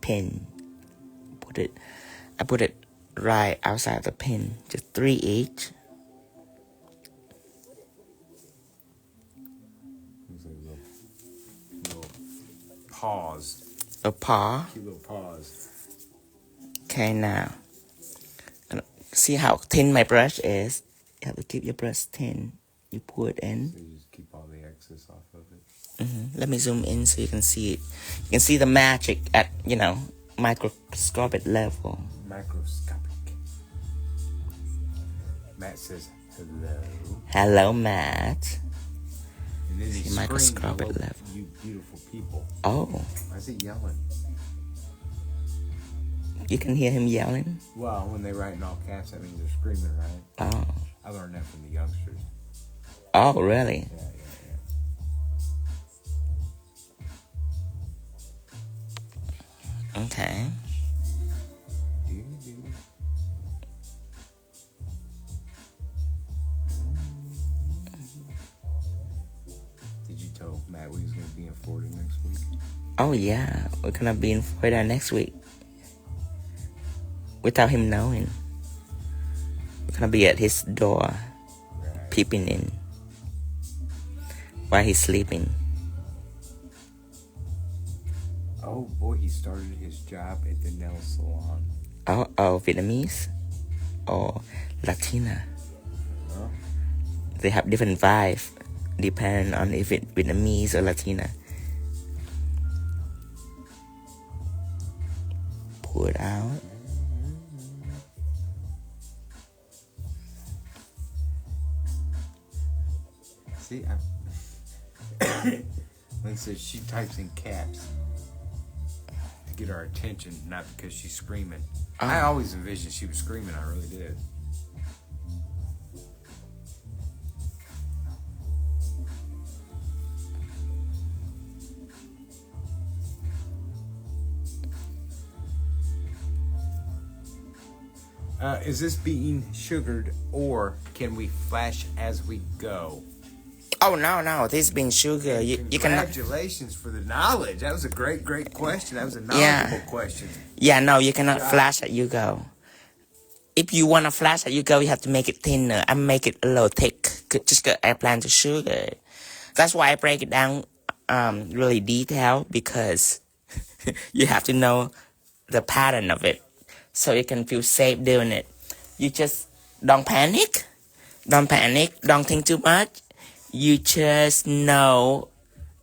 pin. I put it right outside the pin. Just 3 each. Pause. A paw. Cute little pause. Okay, now. See how thin my brush is? You have to keep your brush thin. You pour it in. So you just keep all the excess off of it. Let me zoom in so you can see it. You can see the magic at, microscopic level. Microscopic. Matt says hello. Hello, Matt. And then he Microscopic screamed, level. You beautiful people. Oh. Why is he yelling? You can hear him yelling? Well, when they write in all caps, that means they're screaming, right? Oh. I learned that from the youngsters. Oh, really? Yeah. Okay. Did you tell Matt we was going to be in Florida next week? Oh, yeah. We're going to be in Florida next week. Without him knowing. We're going to be at his door. Right. Peeping in. While he's sleeping. Oh, boy, he started his job at the nail salon. Oh, Vietnamese? Or Latina? Huh? They have different vibes. Depending on if it's Vietnamese or Latina. Pour it out. See, Lynn says she types in caps to get our attention, not because she's screaming. Oh. I always envisioned she was screaming. I really did. Is this being sugared, or can we flash as we go? Oh, no. This being sugar. You cannot. Congratulations for the knowledge. That was a great question. That was a knowledgeable question. Yeah, no, you cannot flash as you go. If you want to flash as you go, you have to make it thinner. I make it a little thick. Just because I plan to sugar. That's why I break it down really detailed, because you have to know the pattern of it. so you can feel safe doing it. You just don't panic. Don't panic. Don't think too much. You just know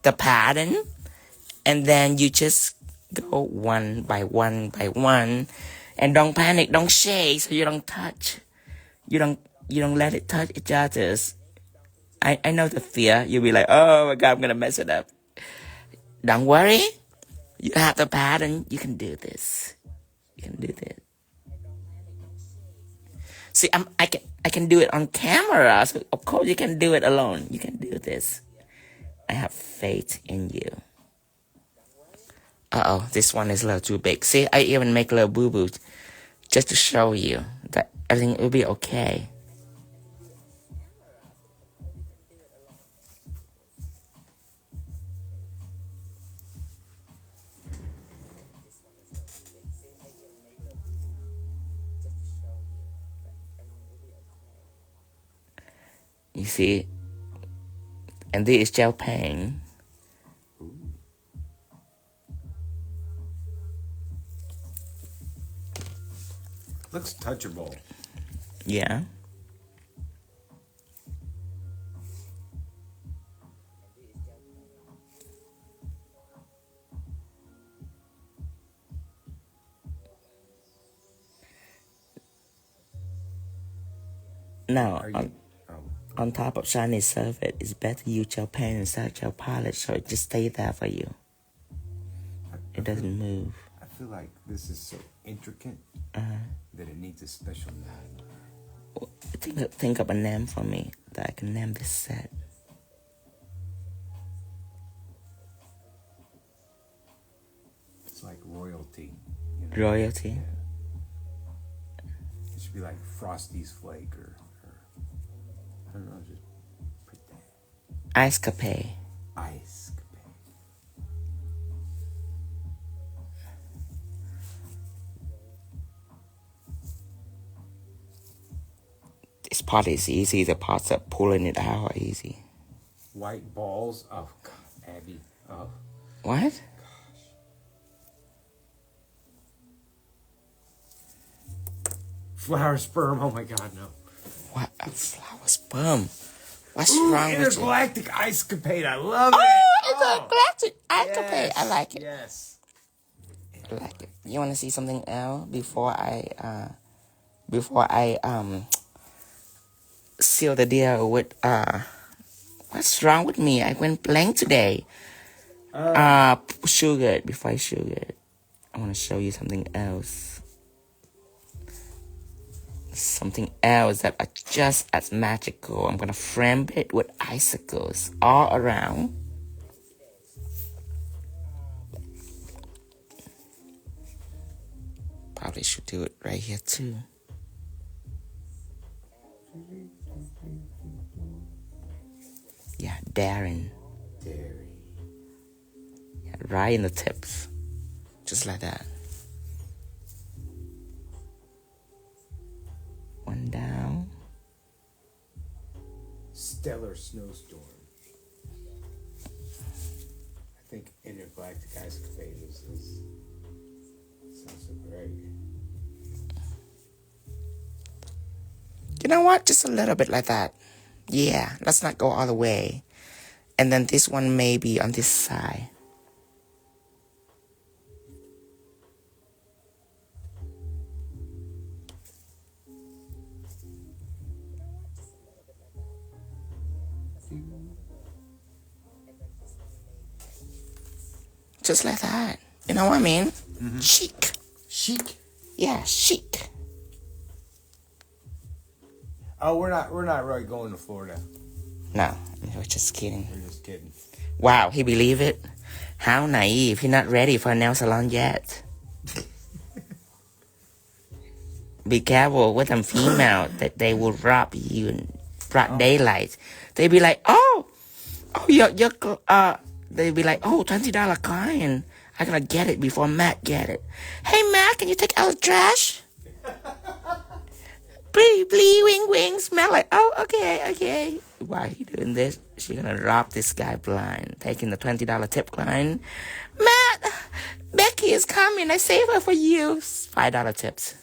the pattern, and then you just go one by one by one, and don't panic. Don't shake, so you don't touch. You don't let it touch each other's. I know the fear. You'll be like, oh my God, I'm gonna mess it up. Don't worry. You have the pattern. You can do this. You can do this. See, I can do it on camera, so of course you can do it alone. You can do this. I have faith in you. Uh-oh, this one is a little too big. See, I even make a little boo-boo just to show you that everything will be okay. You see, and this is gel paint. Looks touchable. Yeah. Now, on top of shiny surface, it's better to use gel paint instead of gel polish, so it just stays there for you. It doesn't move. I feel like this is so intricate that it needs a special name. Think of a name for me that I can name this set. It's like royalty. Royalty? Yeah. It should be like Frosty's Flake or I don't know, just put that. 𝙤𝙬𝙨. Ice. This part is easy. The parts of pulling it out are easy. White balls. Oh, God, Abby. Oh. What? Gosh. Flower sperm. Oh, my God, no. What? A flower sperm? What's wrong with you? Intergalactic Icecapade. I love it. Oh, it's a galactic icecapade. Yes. I like it. Yes. I like it. You want to see something else before I seal the deal with what's wrong with me? I went blank today. Sugar. Before I sugar, I want to show you something else. Something else that are just as magical. I'm gonna frame it with icicles all around. Probably should do it right here too. Yeah, daring. Yeah, right in the tips. Just like that. One down. Stellar snowstorm. I think intergalactic Icecapade is sounds so great. You know what? Just a little bit like that. Yeah, let's not go all the way. And then this one may be on this side. Just like that. You know what I mean? Mm-hmm. Chic. Chic? Yeah, chic. Oh, we're not really going to Florida. No, we're just kidding. We're just kidding. Wow, he believe it? How naive. He's not ready for a nail salon yet. Be careful with them female that they will rob you in broad daylight. They be like, they be like, oh, $20 client. I gotta get it before Matt get it. Hey, Matt, can you take out the trash? Blee, wing, smell like, oh, okay. While he doing this, she gonna rob this guy blind, taking the $20 tip client. Matt, Becky is coming. I saved her for you. $5 tips.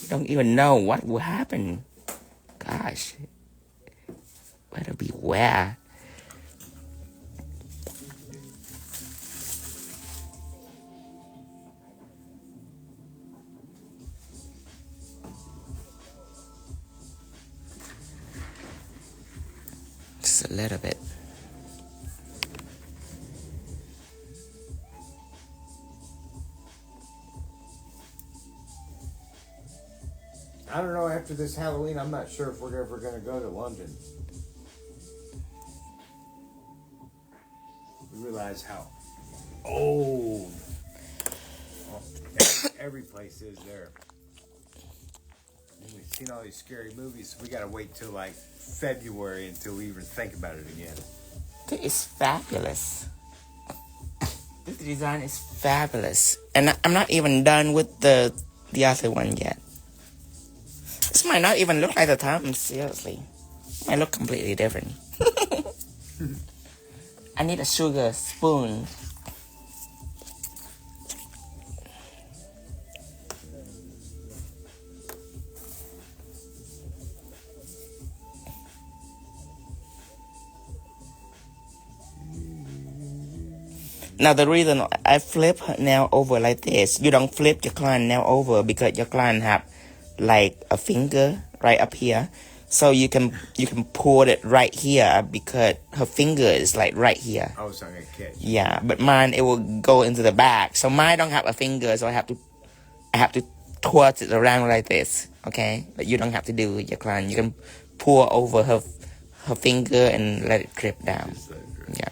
You don't even know what will happen. Gosh. Better beware. Just a little bit. I don't know, after this Halloween, I'm not sure if we're ever going to go to London. We realize how old every place is there. And we've seen all these scary movies, so we got to wait till like February until we even think about it again. This is fabulous. This design is fabulous. And I'm not even done with the other one yet. This might not even look like the time, seriously. It might look completely different. I need a sugar spoon. Now the reason I flip her nail over like this, you don't flip your client nail over because your client have like a finger right up here. So you can pull it right here because her finger is like right here. Oh, so I can catch. Yeah, but mine it will go into the back. So mine don't have a finger, so I have to twist it around like this. Okay, but you don't have to do with your client. You can pull over her finger and let it drip down. Yeah.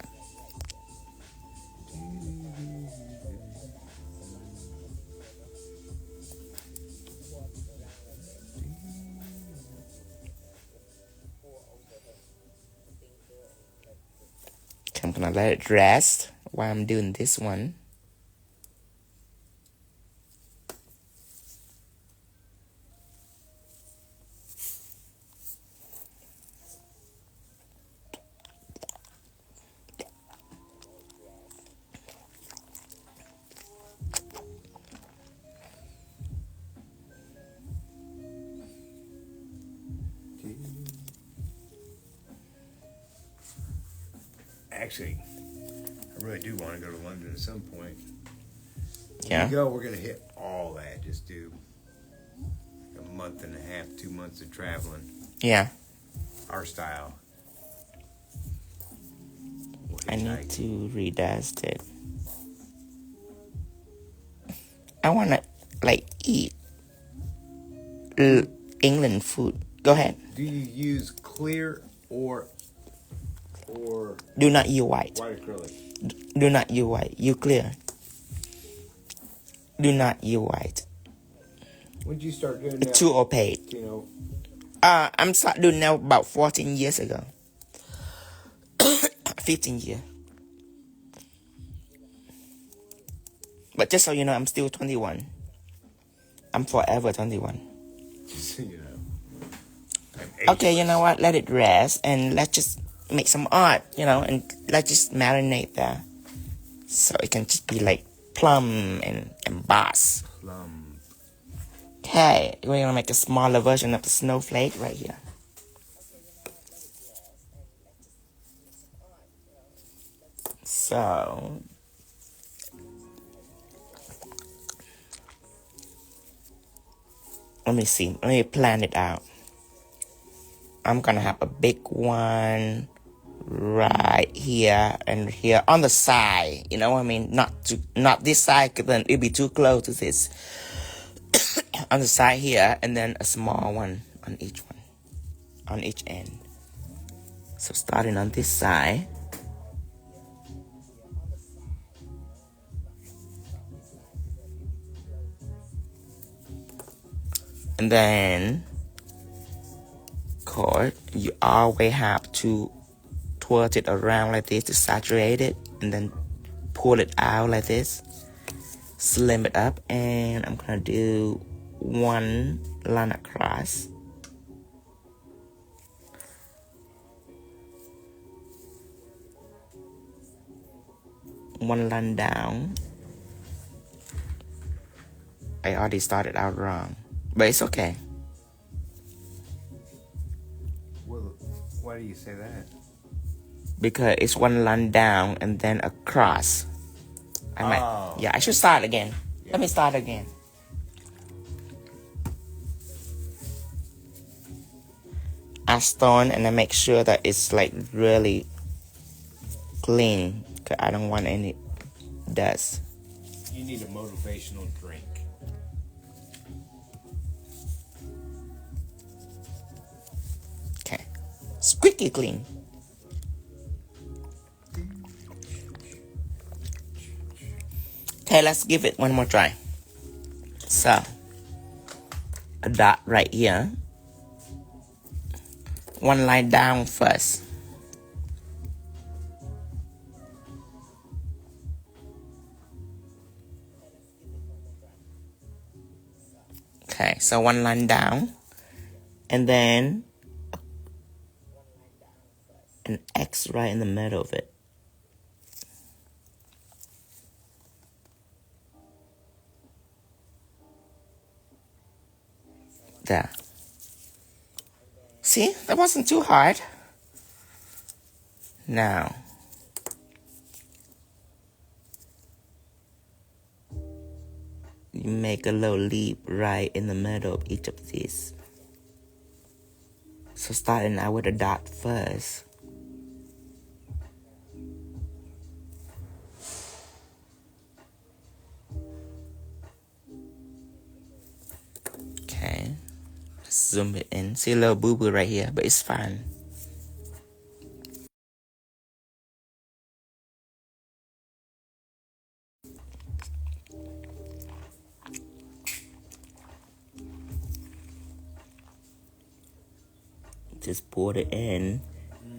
I'm gonna let it rest while I'm doing this one. Actually, I really do want to go to London at some point. Yeah. When we go, we're going to hit all that. Just do a month and a half, 2 months of traveling. Yeah. Our style. I need to redust it. I want to, like, eat England food. Go ahead. Do you use clear or do not use white. White acrylic? Do not use white. Use clear. Do not use white. When did you start doing that? It's too opaque. You know. I'm start doing now about 14 years ago. 15 years. But just so you know, I'm still 21. I'm forever 21. Just so you know. Okay, you know what? Let it rest and let's just make some art, you know, and let's just marinate that. So it can just be like plum and embossed. Plum. Okay, we're gonna make a smaller version of the snowflake right here. So let me see. Let me plan it out. I'm gonna have a big one right here and here on the side. You know what I mean? Not this side, because then it'll be too close to this. On the side here, and then a small one on each one, on each end. So starting on this side. And then, of course, you always have to twirl it around like this to saturate it, and then pull it out like this. Slim it up, and I'm gonna do one line across. One line down. I already started out wrong, But it's okay. Well, why do you say that? Because it's one line down and then across. Yeah, I should start again. Yeah. Let me start again. I stone and I make sure that it's like really clean, because I don't want any dust. You need a motivational drink. Okay, squeaky clean. Okay, let's give it one more try. So, a dot right here. One line down first. Okay, so one line down. And then an X right in the middle of it. There. See, that wasn't too hard. Now, you make a little leap right in the middle of each of these. So starting out with a dot first. Okay. Let's zoom it in. See a little boo-boo right here, but it's fine. Just pour it in.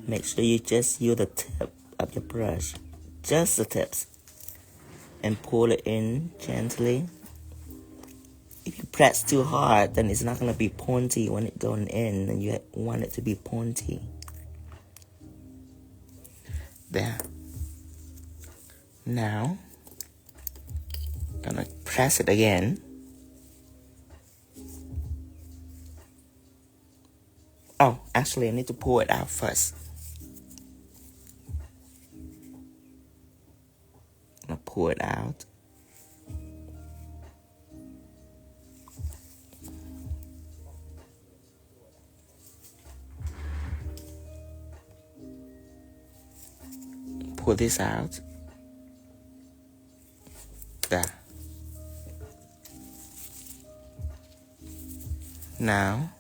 Make sure you just use the tip of your brush. Just the tips. And pull it in gently. If you press too hard, then it's not going to be pointy when it's going in. And you want it to be pointy. There. Now, gonna press it again. Oh, actually, I need to pull it out first. I'm gonna pull it out. Pull this out. There. Now,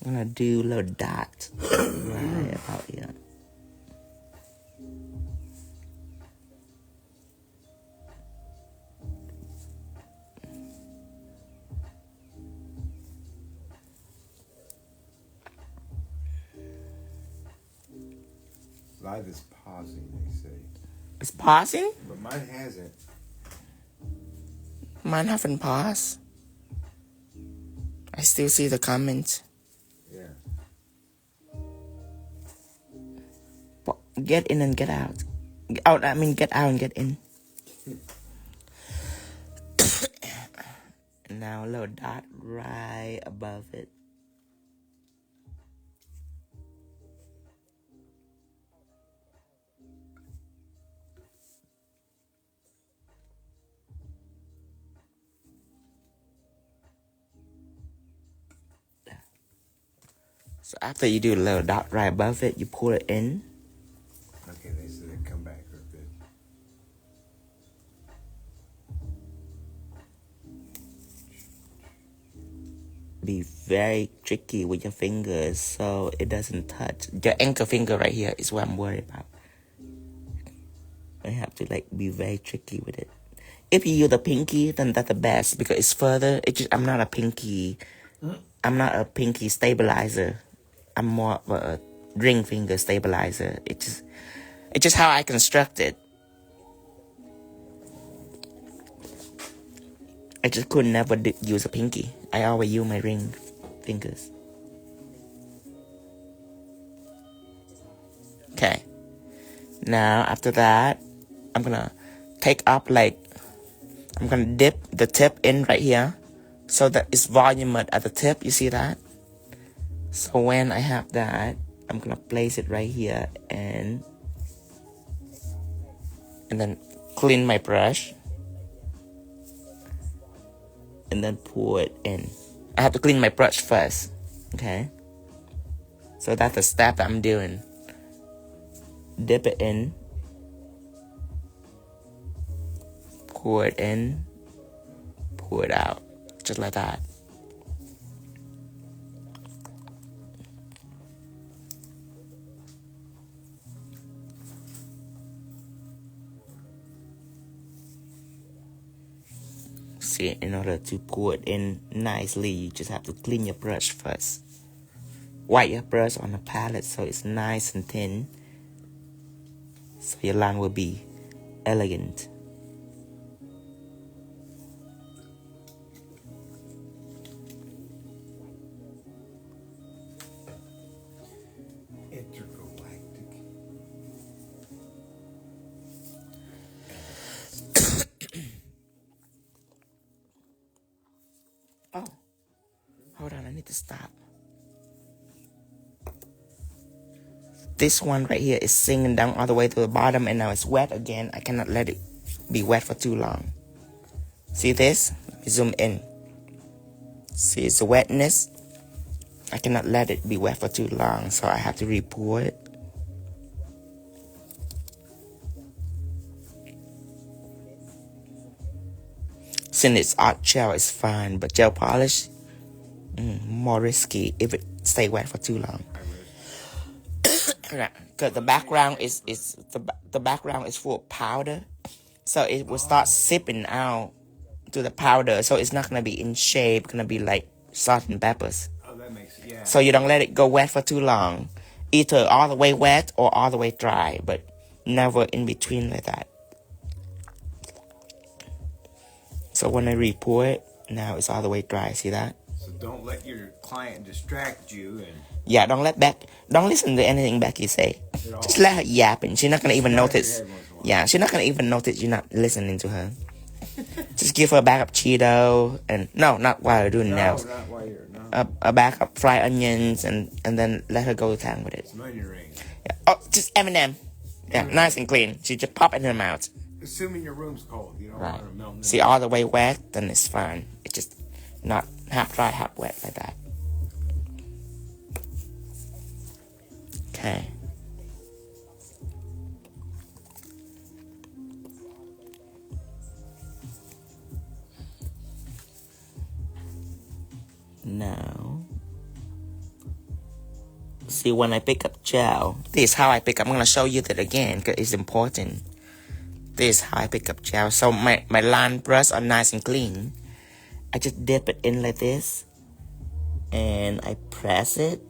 I'm gonna do a little dot right about here. Live is pausing, they say. It's pausing? But mine hasn't. Mine haven't paused. I still see the comments. Yeah. Get in and get out. Get out and get in. And now a little dot right above it. So after you do a little dot right above it, you pull it in. Okay, they said they come back real good. Be very tricky with your fingers so it doesn't touch. Your anchor finger right here is what I'm worried about. I have to be very tricky with it. If you use the pinky, then that's the best because it's further. I'm not a pinky. I'm not a pinky stabilizer. I'm more of a ring finger stabilizer. It's just how I construct it. I just could never use a pinky. I always use my ring fingers. Okay. Now after that, I'm gonna take up I'm gonna dip the tip in right here. so that it's volume at the tip. You see that? So when I have that, I'm gonna place it right here and then clean my brush and then pour it in. I have to clean my brush first, okay? So that's the step that I'm doing. Dip it in, pour it in, pour it out, just like that. See, in order to pour it in nicely, you just have to clean your brush first. Wipe your brush on the palette so it's nice and thin, so your line will be elegant. Intergalactic. Oh, hold on, I need to stop. This one right here is sinking down all the way to the bottom, and now it's wet again. I cannot let it be wet for too long. See this? Let me zoom in. See, it's the wetness. I cannot let it be wet for too long, so I have to re-pour it. Since it's art gel, it's fine, but gel polish, more risky if it stay wet for too long. Because the background is the background is full of powder, so it will start sipping out to the powder, so it's not gonna be in shape. Gonna be like salt and peppers. Oh, that makes it, yeah. So you don't let it go wet for too long, either all the way wet or all the way dry, but never in between like that. So when I re-pour it, now it's all the way dry. See that? So don't let your client distract you and. Yeah, don't listen to anything Becky say. Just let her yapping. She's not gonna even notice. Yeah, she's not gonna even notice you're not listening to her. Just give her a bag of Cheeto and not while you're doing nails. Not while you're not. A bag of fried onions and then let her go to town with it. Some onion rings. Yeah. Oh, just M&M. Yeah, nice and clean. She just pop it in her mouth. Assuming your room's cold, you don't want to melt in. See, all the way wet, then it's fine. It's just not half dry, half wet like that. Okay. Now, see, when I pick up gel, this is how I pick up. I'm going to show you that again because it's important. This is how I pick up gel. So my line brush are nice and clean. I just dip it in like this and I press it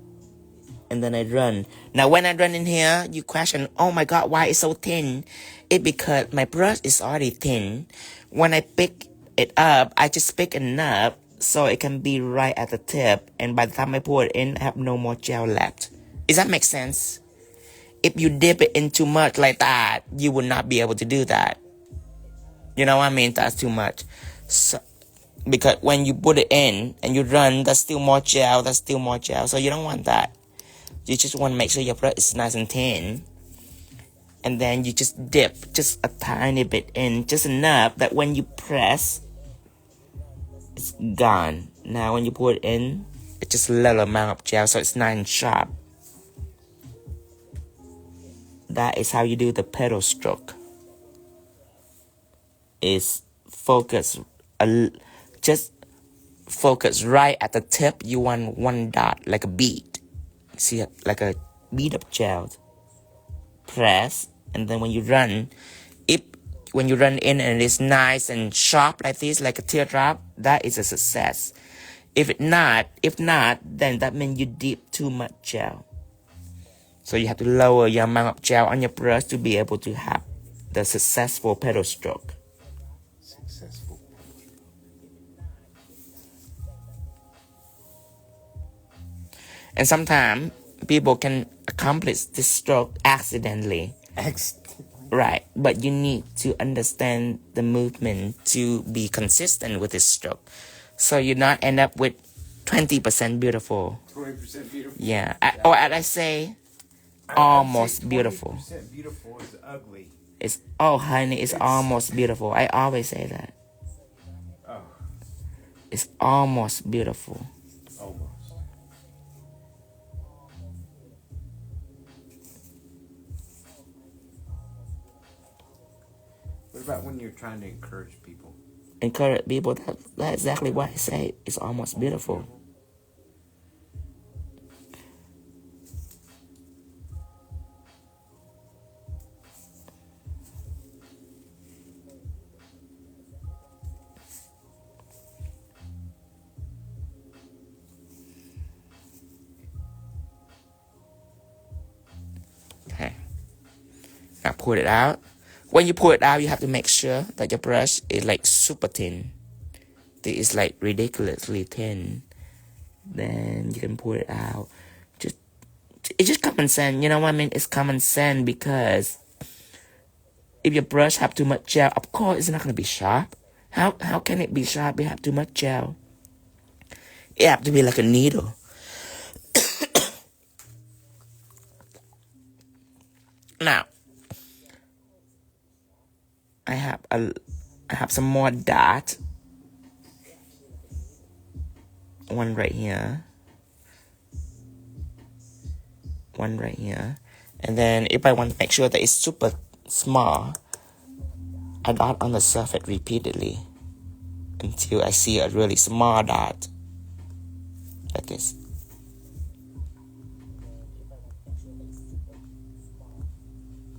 and then I run. Now when I run in here, you question, oh my god, why it's so thin? It's because my brush is already thin. When I pick it up, I just pick enough so it can be right at the tip, and by the time I pour it in, I have no more gel left. Does that make sense? If you dip it in too much like that, you will not be able to do that. You know what I mean? That's too much. So, because when you put it in and you run, there's still more gel, so you don't want that. You just want to make sure your brush is nice and thin. And then you just dip just a tiny bit in, just enough that when you press, it's gone. Now when you put it in, it's just a little amount of gel, so it's nice and sharp. That is how you do the pedal stroke. Is just focus right at the tip. You want one dot, like a bead. See, like a bead of gel. Press, and then when you run, when you run in and it's nice and sharp like this, like a teardrop, that is a success. If not, then that means you dip too much gel. So you have to lower your amount of gel on your brush to be able to have the successful pedal stroke. Successful. And sometimes people can accomplish this stroke accidentally. Right, but you need to understand the movement to be consistent with this stroke. So you not end up with 20% beautiful. 20% beautiful? Yeah. Or I say almost beautiful. 20% beautiful is ugly. It's, oh honey, it's almost beautiful. I always say that. Oh. It's almost beautiful. Almost. What about when you're trying to encourage people? Encourage people, that's exactly what I say. It's almost beautiful. Okay. Now pull it out. When you pull it out, you have to make sure that your brush is like super thin. This is like ridiculously thin. Then you can pull it out. It's just common sense. You know what I mean? It's common sense because if your brush have too much gel, of course it's not gonna be sharp. How can it be sharp if you have too much gel? It have to be like a needle. Now, I have some more dot. One right here. One right here. And then if I want to make sure that it's super small, I dot on the surface repeatedly until I see a really small dot. Like this.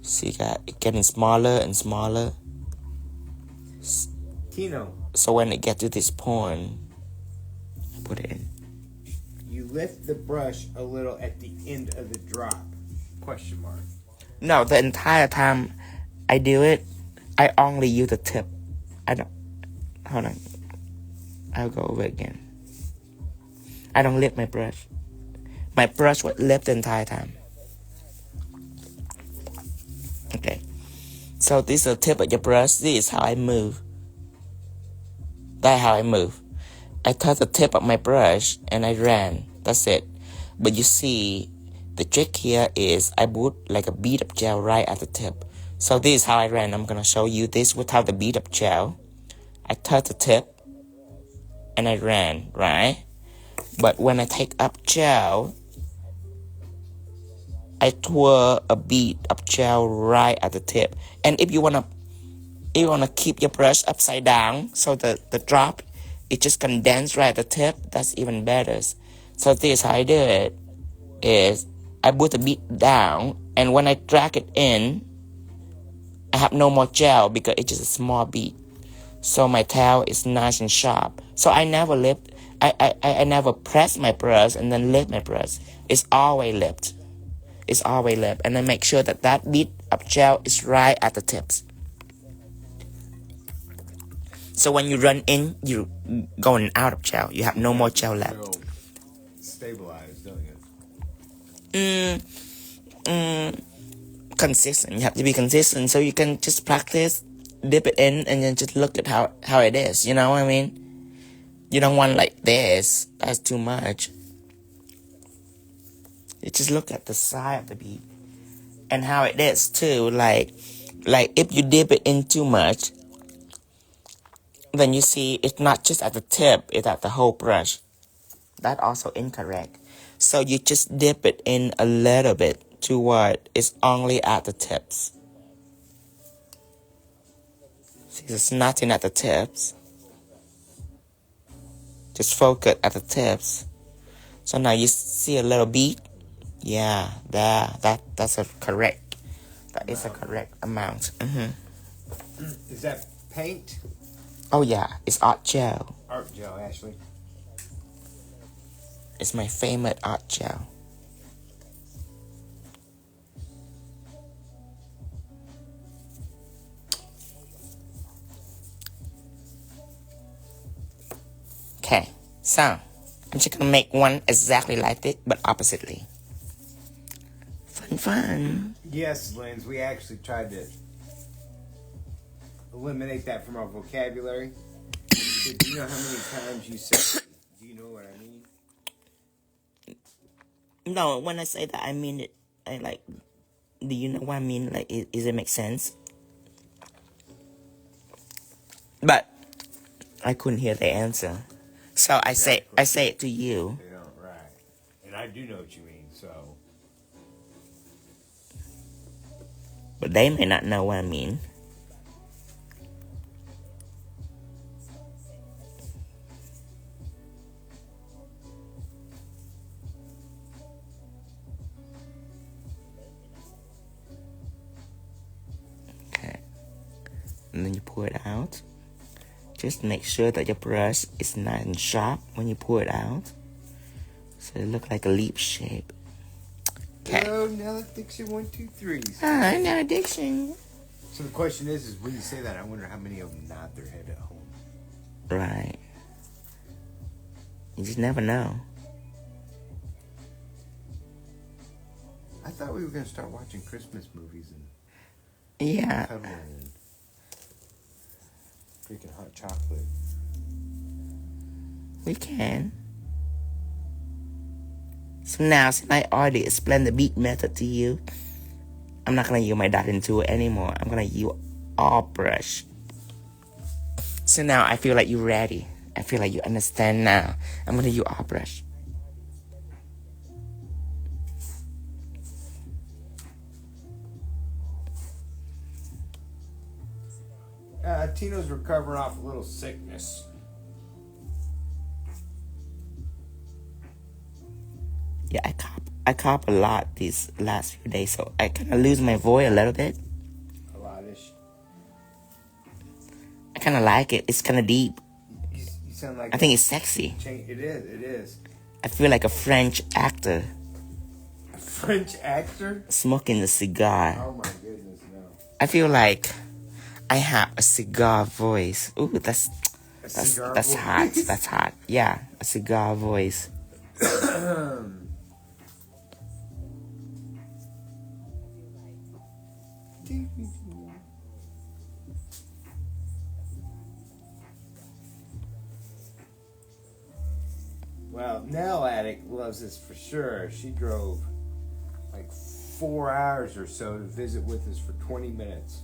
See that? It's getting smaller and smaller. Tino. So when it gets to this point, I put it in. You lift the brush a little at the end of the drop. Question mark. No, the entire time I do it, I only use the tip. I don't. Hold on. I'll go over it again. I don't lift my brush. My brush would lift the entire time. Okay. So this is the tip of your brush. This is how I move. That's how I move. I touch the tip of my brush and I ran. That's it. But you see, the trick here is I put like a bead of gel right at the tip. So this is how I ran. I'm gonna show you this without the bead of gel. I touch the tip and I ran, right? But when I take up gel, I twirl a bead of gel right at the tip. And if you wanna keep your brush upside down so the drop, it just condense right at the tip, that's even better. So this is how I do it, is I put the bead down, and when I drag it in, I have no more gel because it's just a small bead. So my tail is nice and sharp. So I never lift, I never press my brush and then lift my brush. It's always lift. It's always lift. And I make sure that that bead of gel is right at the tips. So when you run in, you're going out of gel. You have no more gel left. Stabilized, don't you? Consistent. You have to be consistent so you can just practice, dip it in, and then just look at how it is. You know what I mean? You don't want like this. That's too much. You just look at the side of the bead and how it is too. Like if you dip it in too much, then you see it's not just at the tip, it's at the whole brush. That's also incorrect. So you just dip it in a little bit to what is only at the tips. See, there's nothing at the tips. Just focus at the tips. So now you see a little bead. Yeah, that's a correct. That is a correct amount. Is that paint? Oh yeah, it's art gel. Art gel, Ashley. It's my favorite art gel. Okay, so I'm just gonna make one exactly like it, but oppositely. Fun. Yes, Linz, we actually tried to eliminate that from our vocabulary. So do you know how many times you said, do you know what I mean? No, when I say that, I mean it. I like, do you know what I mean? Like, does it make sense? But I couldn't hear the answer. So I say it to you. They don't, right. And I do know what you mean, so. But they may not know what I mean. Okay. And then you pour it out. Just make sure that your brush is nice and sharp when you pour it out. So it looks like a leaf shape. Okay. Hello, Nelediction 123. Ah, Nelediction. So the question is when you say that, I wonder how many of them nod their head at home. Right. You just never know. I thought we were going to start watching Christmas movies and Yeah. cuddling and drinking hot chocolate. We can. So now, since I already explained the beat method to you, I'm not going to use my dotting tool anymore. I'm going to use all brush. So now I feel like you're ready. I feel like you understand now. I'm going to use all brush. Tino's recovering off a little sickness. Yeah, I cop a lot these last few days, so I kind of lose my voice a little bit. A lot-ish. I kind of like it. It's kind of deep. You sound like... I think it's sexy. It is. I feel like a French actor. A French actor? Smoking a cigar. Oh my goodness, no. I feel like I have a cigar voice. Ooh, that's hot. That's hot. Yeah, a cigar voice. Well, Nell Addict loves this for sure. She drove like 4 hours or so to visit with us for 20 minutes.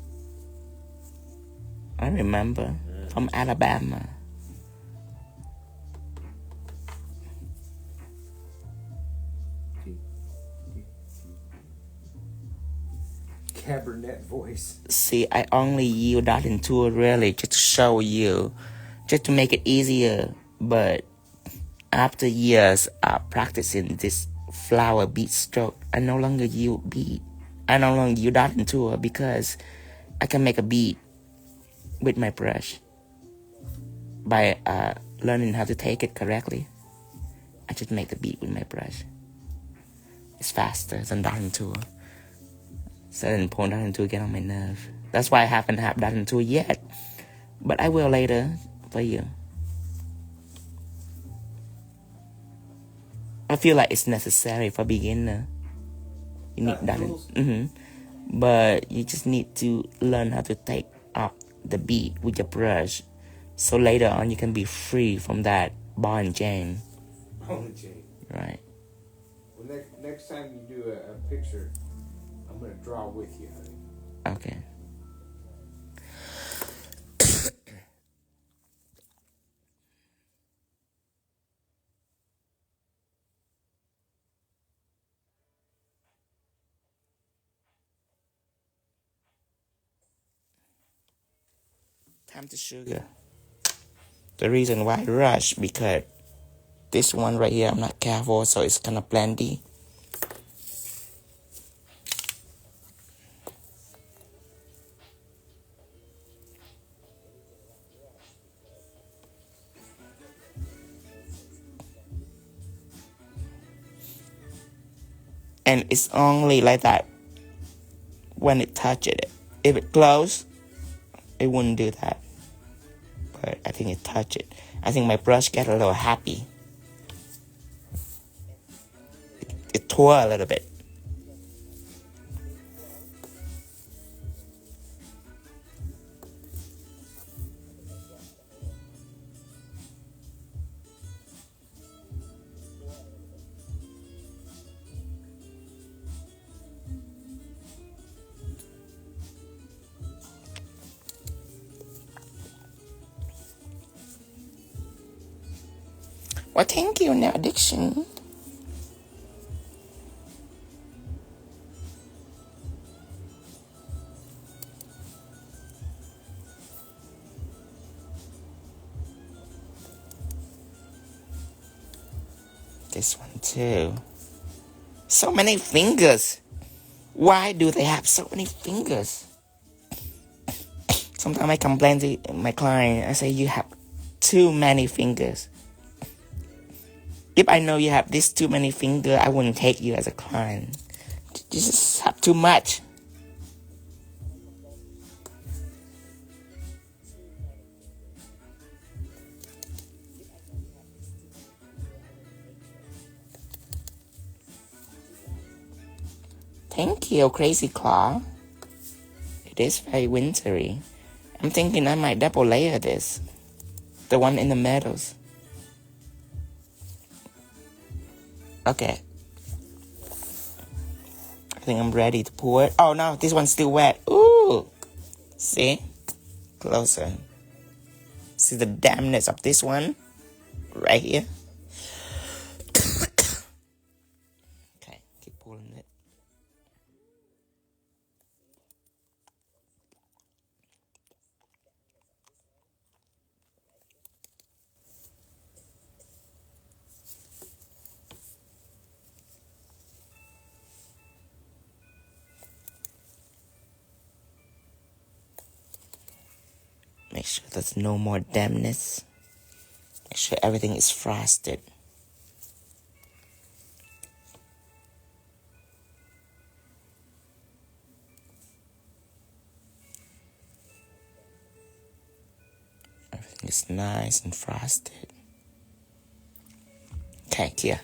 I remember. From Alabama. Cabernet voice. See, I only use dotting tool really just to show you, just to make it easier. But after years of practicing this flower bead stroke, I no longer use bead. I no longer use dotting tool because I can make a bead with my brush by learning how to take it correctly. I just make the bead with my brush. It's faster than dotting tool. So I didn't pull dotting tool get on my nerve. That's why I haven't had dotting tool yet. But I will later for you. I feel like it's necessary for beginner. You need dotting. But you just need to learn how to take up the bead with your brush. So later on you can be free from that ball and chain. Ball and chain. Right. Well, next time you do a picture, I'm going to draw with you, honey. Okay. Time to sugar. The reason why I rush because this one right here I'm not careful, so it's kind of plenty. And it's only like that when it touches it. If it closed, it wouldn't do that. But I think it touched it. I think my brush got a little happy. It tore a little bit. Well, thank you, Nail Addiction. This one too. So many fingers. Why do they have so many fingers? Sometimes I complain to my client. I say, you have too many fingers. If I know you have this too many fingers, I wouldn't take you as a client. You just have too much. Thank you, Crazy Claw. It is very wintry. I'm thinking I might double layer this. The one in the metals. Okay. I think I'm ready to pour it. Oh no, this one's still wet. Ooh. See? Closer. See the dampness of this one? Right here. Okay, keep pulling it. Make sure there's no more dampness. Make sure everything is frosted. Everything is nice and frosted. Okay, here.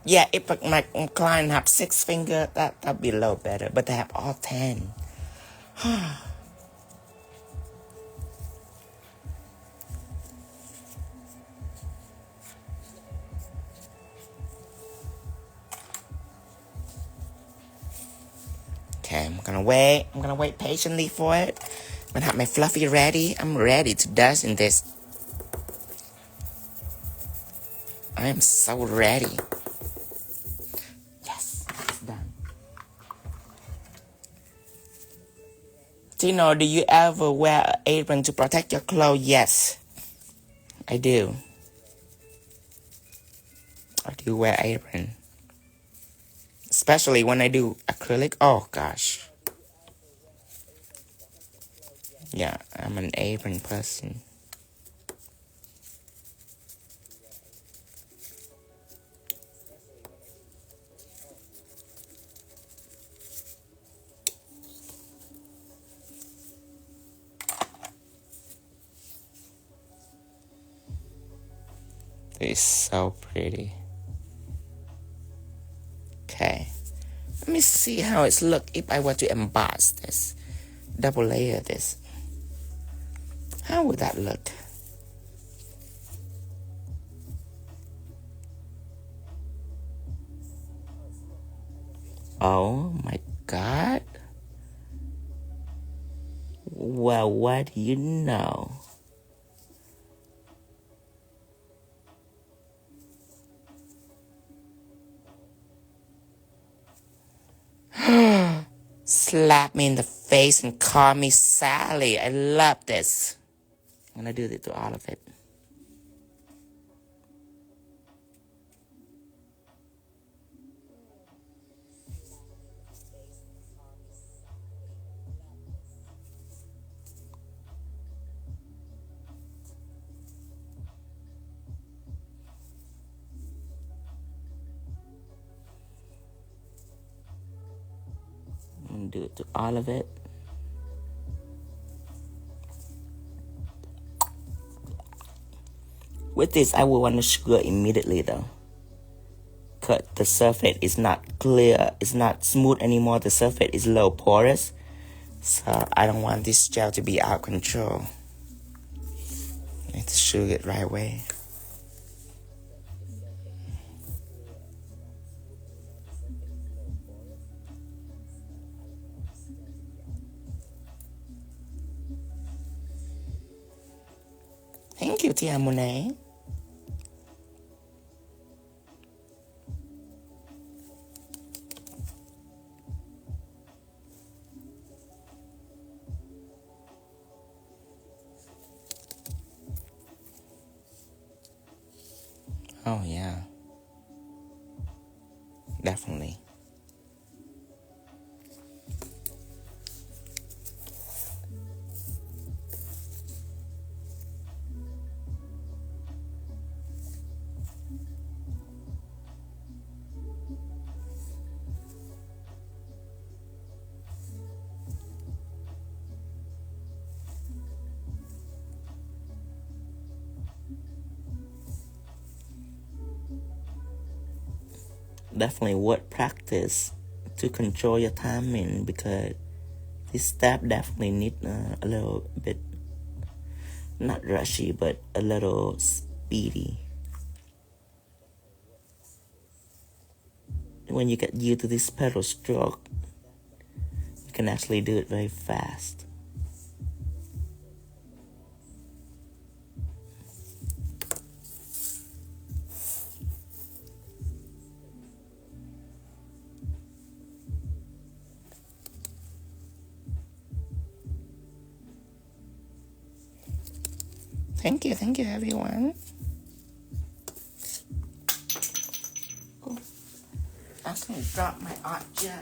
Yeah, if my client have 6 fingers, that'd be a little better. But they have all 10. Okay, I'm gonna wait. I'm gonna wait patiently for it. I'm gonna have my fluffy ready. I'm ready to dust in this. I am so ready. Yes, it's done. Tino, do you ever wear an apron to protect your clothes? Yes, I do. I do wear apron. Especially when I do acrylic. Oh gosh. Yeah, I'm an apron person. It's so pretty. Okay. Let me see how it's look if I were to emboss this. Double layer this. How would that look? Oh my God. Well, what do you know? Slap me in the face and call me Sally. I love this. I'm gonna do this to all of it. I'm gonna do it to all of it. With this, I will want to sugar immediately though. Because the surface is not clear, it's not smooth anymore. The surface is low porous. So I don't want this gel to be out of control. Need to shoot it right away. Thank you, Tia Monet. Oh yeah, definitely. Definitely worth practice to control your timing, because this step definitely need a little bit, not rushy, but a little speedy. When you get used to this pedal stroke, you can actually do it very fast. Thank you everyone. Oh, I accidentally dropped my art gel.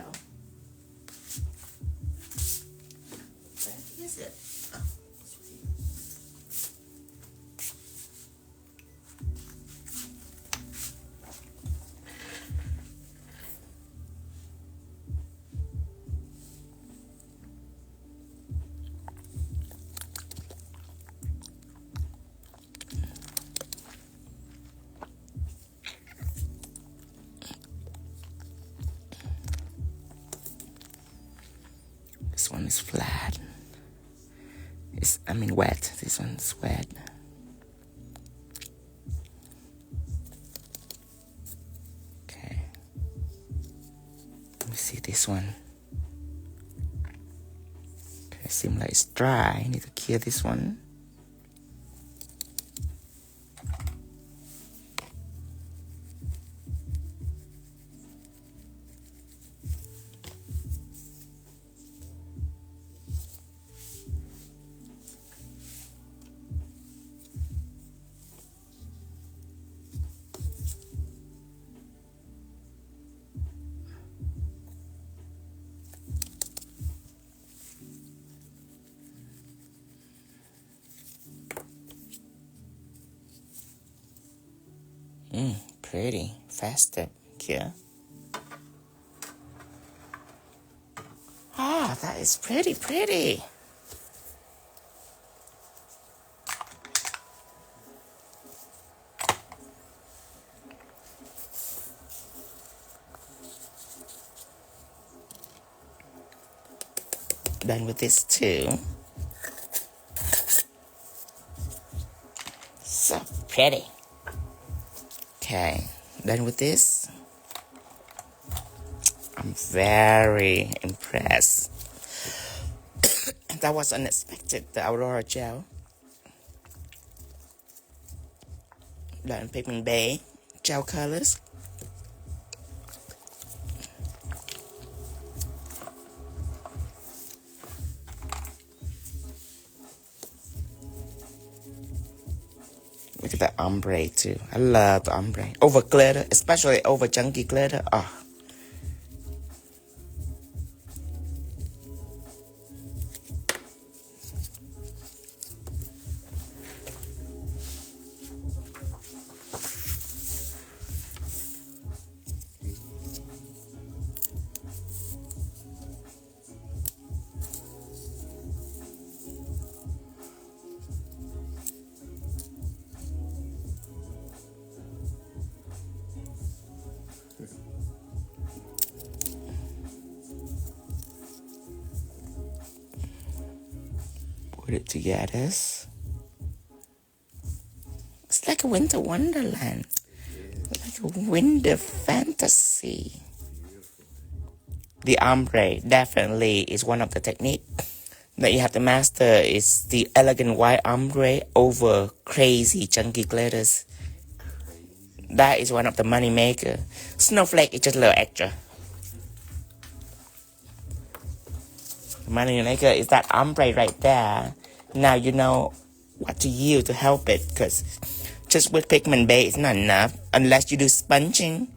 Where is it? Oh, this one is flat. Wet. This one's wet. Okay. Let me see this one. Okay, it seems like it's dry. I need to clear this one. Pretty. Fast step here. Ah, that is pretty. Done with this too. So pretty. Okay, done with this. I'm very impressed. That was unexpected, the Aurora gel. Done Pigment Base gel colors. Look at that ombre too. I love the ombre. Over glitter, especially over chunky glitter. Oh. Put it together. like a winter wonderland. Like a winter fantasy. The ombre definitely is one of the techniques that you have to master. Is the elegant white ombre over crazy chunky glitters. That is one of the money maker. Snowflake is just a little extra. The money maker is that ombre right there. Now you know what to use to help it, because just with pigment base is not enough unless you do sponging.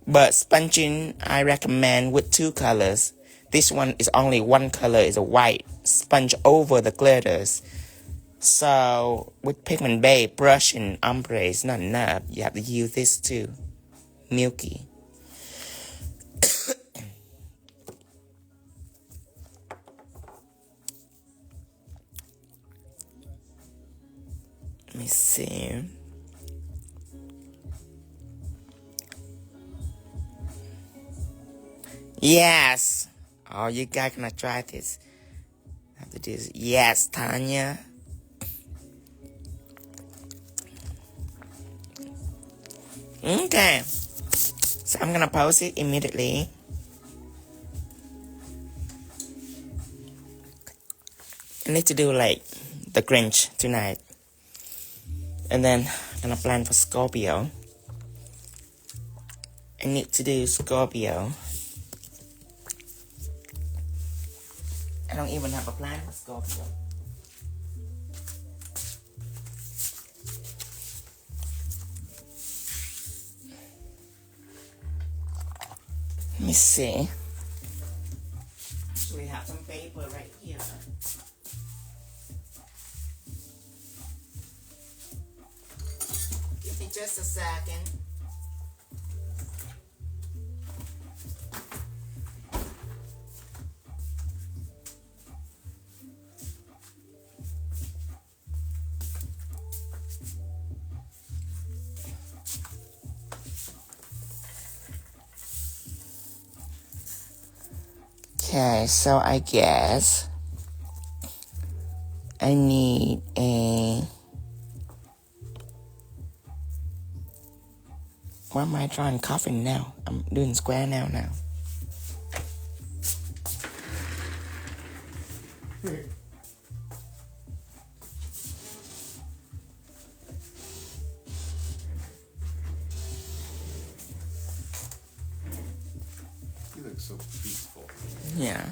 But sponging I recommend with 2 colors. This one is only 1 color, is a white. Sponge over the glitters. So with pigment base, brush and ombre is not enough. You have to use this too. Milky. Let me see. Yes. Oh, you guys gonna try this. Have to do this. Yes, Tanya. Okay. So I'm gonna post it immediately. I need to do like the Grinch tonight. And then I'm gonna plan for Scorpio. I need to do Scorpio. I don't even have a plan for Scorpio. Let me see. Actually have some paper right here. Give me just a second. Okay, so I guess I need a... Why am I drawing coffin now? I'm doing square now. You look so peaceful. Yeah.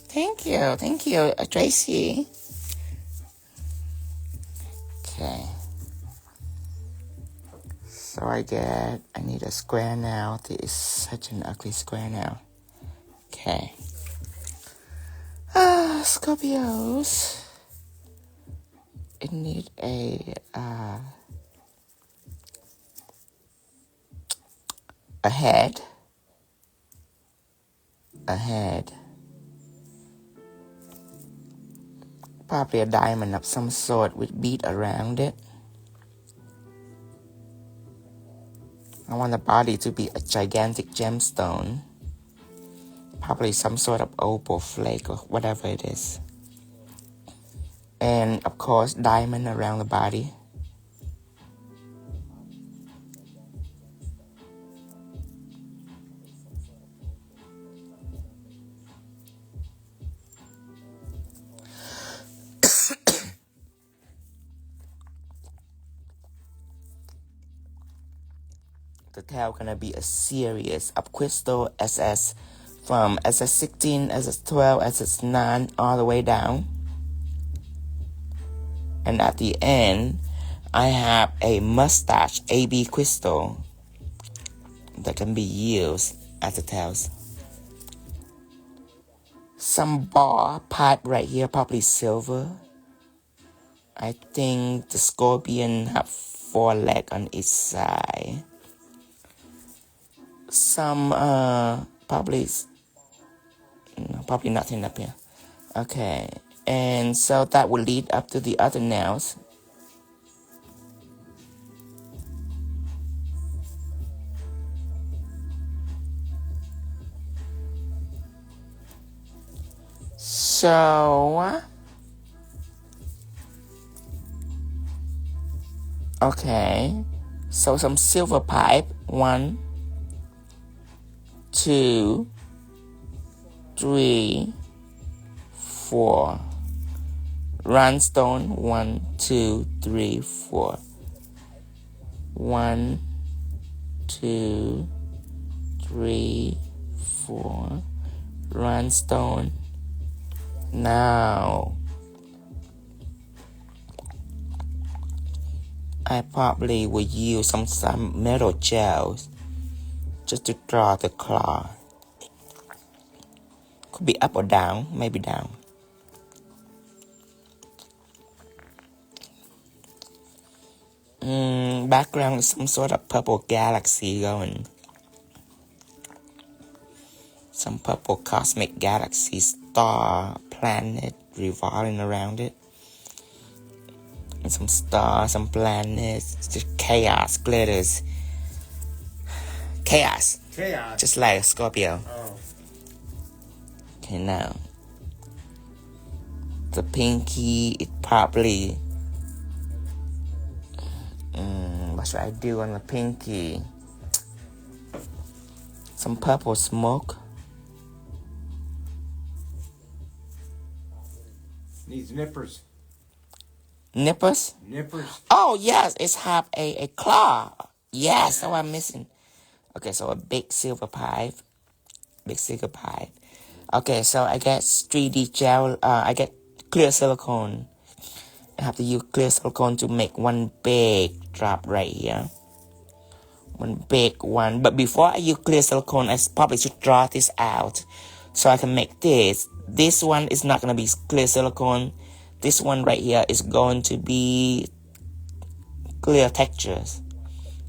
Thank you, Tracy. Okay. So I need a square now. This is such an ugly square now. Okay. Scorpios. I need a head. A head. Probably a diamond of some sort with bead around it. I want the body to be a gigantic gemstone. Probably some sort of opal flake or whatever it is. And of course, diamond around the body. The tail gonna be a series of crystal SS from SS16, SS12, SS9 all the way down. And at the end, I have a mustache AB crystal that can be used as the tails. Some bar pipe right here, probably silver. I think the scorpion have 4 legs on each side. Some probably nothing up here. Okay, and so that will lead up to the other nails. So Okay, so some silver pipe, 1, 2, 3, 4. Rhinestone, 1, 2, 3, 4. 1, 2, 3, 4. Rhinestone. Now, I probably will use some metal gels just to draw the claw. Could be up or down, maybe down. Background is some sort of purple galaxy going. Some purple cosmic galaxy, star, planet revolving around it. And some stars, some planets, just chaos, glitters. Chaos. Chaos. Just like a Scorpio. Oh. Okay, now. The pinky, it probably... what should I do on the pinky? Some purple smoke. Needs nippers. Nippers? Nippers. Oh, yes, it's have a claw. Yes, that's what I'm missing. Okay, so a big silver pipe. Big silver pipe. Okay, so I get 3D gel. I get clear silicone. I have to use clear silicone to make one big drop right here. One big one. But before I use clear silicone, I probably should draw this out so I can make this. This one is not going to be clear silicone. This one right here is going to be clear textures.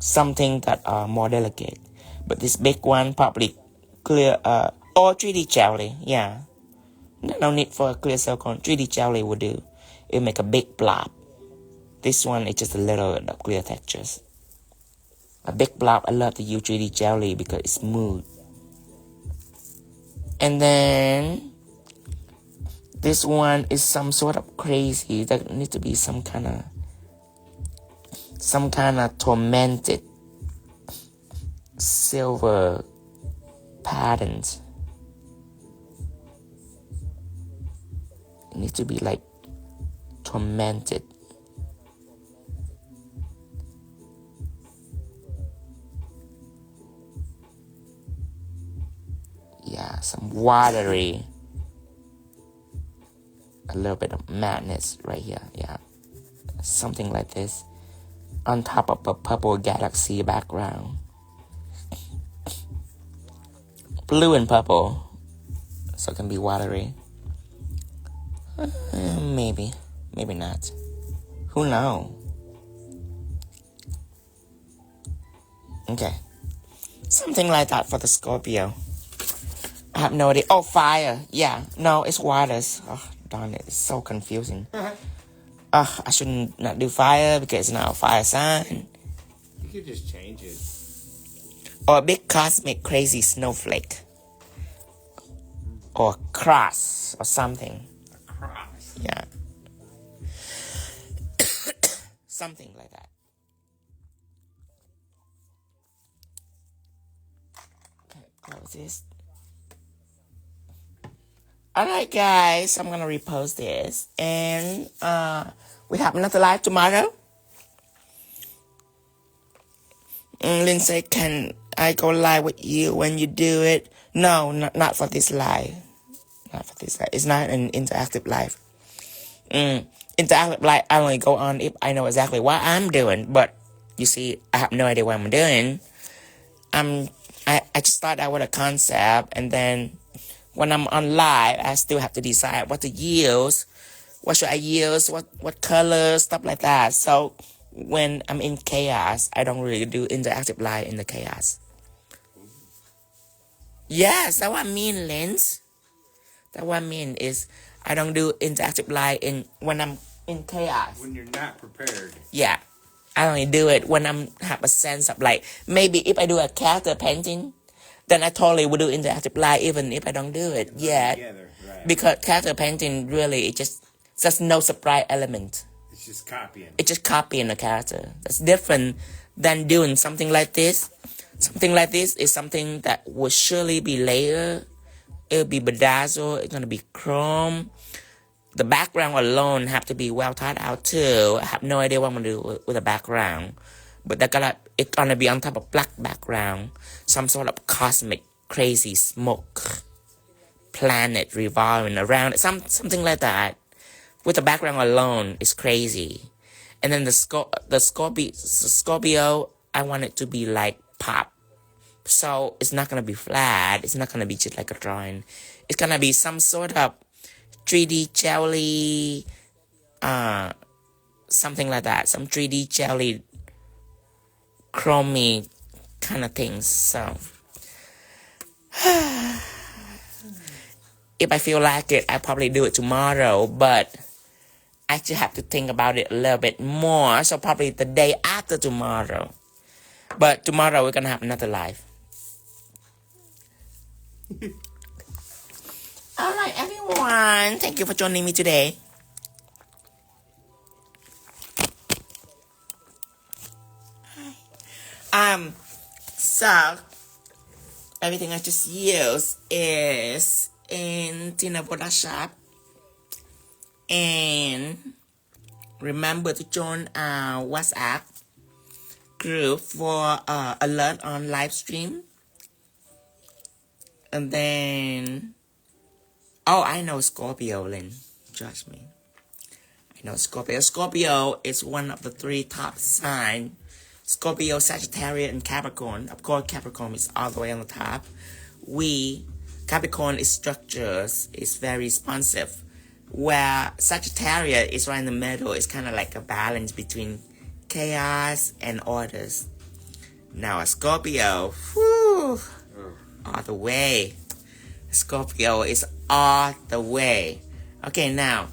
Something that are more delicate. But this big one probably clear, or 3D jelly, yeah. No need for a clear silicone. 3D jelly will do. It'll make a big blob. This one is just a little bit of clear textures. A big blob, I love to use 3D jelly because it's smooth. And then this one is some sort of crazy. There needs to be some kind of tormented silver patterns. It needs to be like tormented. Yeah, some watery. A little bit of madness right here. Yeah, something like this. On top of a purple galaxy background. Blue and purple. So it can be watery. Maybe. Maybe not. Who knows? Okay. Something like that for the Scorpio. I have no idea. Oh, fire. Yeah. No, it's waters. Oh, darn it. It's so confusing. I shouldn't not do fire because it's not a fire sign. You could just change it. Or a big cosmic crazy snowflake. Or a cross or something. A cross. Yeah. Something like that. Okay, close this. Alright guys, I'm gonna repost this. And we have another live tomorrow. Lindsay, can I go live with you when you do it? No, not for this live. Not for this live. It's not an interactive live. Interactive live, I only go on if I know exactly what I'm doing. But you see, I have no idea what I'm doing. I just start out with a concept, and then when I'm on live, I still have to decide what to use. What should I use? What colors? Stuff like that. So when I'm in chaos, I don't really do interactive live in the chaos. Yes, that's what I mean, Lens. That's what I mean is I don't do interactive live when I'm in chaos. When you're not prepared. Yeah. I only do it when I have a sense of like, maybe if I do a character painting, then I totally would do interactive live even if I don't do it yet. Together, right. Because character painting really, it's just no surprise element. It's just copying. It's just copying the character. That's different than doing something like this. Something like this is something that will surely be layered. It'll be bedazzled. It's gonna be chrome. The background alone have to be well thought out too. I have no idea what I'm gonna do with the background, but it's gonna be on top of black background. Some sort of cosmic, crazy smoke, planet revolving around it. Something like that. With the background alone, it's crazy. And then the Scorpio, I want it to be like pop. So it's not gonna be flat. It's not gonna be just like a drawing. It's gonna be some sort of 3D jelly, something like that. Some 3D jelly, chromey kind of things. So if I feel like it, I'll probably do it tomorrow. But I just have to think about it a little bit more. So probably the day after tomorrow. But tomorrow we're gonna have another live. Alright, everyone. Thank you for joining me today. So everything I just used is in Tina Photoshop. And remember to join our WhatsApp group for alert on live stream. And then, oh, I know Scorpio, Lynn. Judge me. I know Scorpio. Scorpio is one of the 3 top signs. Scorpio, Sagittarius, and Capricorn. Of course, Capricorn is all the way on the top. Capricorn is structures, is very responsive. Where Sagittarius is right in the middle. It's kind of like a balance between chaos and orders. Now a Scorpio, whew, all the way. Scorpio is all the way. Okay, now,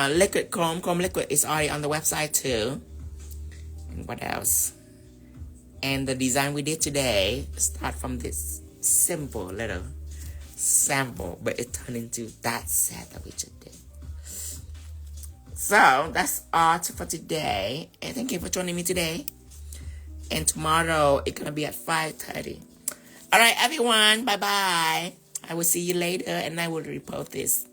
liquid chrome liquid is already on the website too. And what else? And the design we did today start from this simple little sample, but it turned into that set that we just did. So that's all for today, and thank you for joining me today. And tomorrow it's gonna be at 5:30. All right, everyone, bye bye. I will see you later, and I will report this.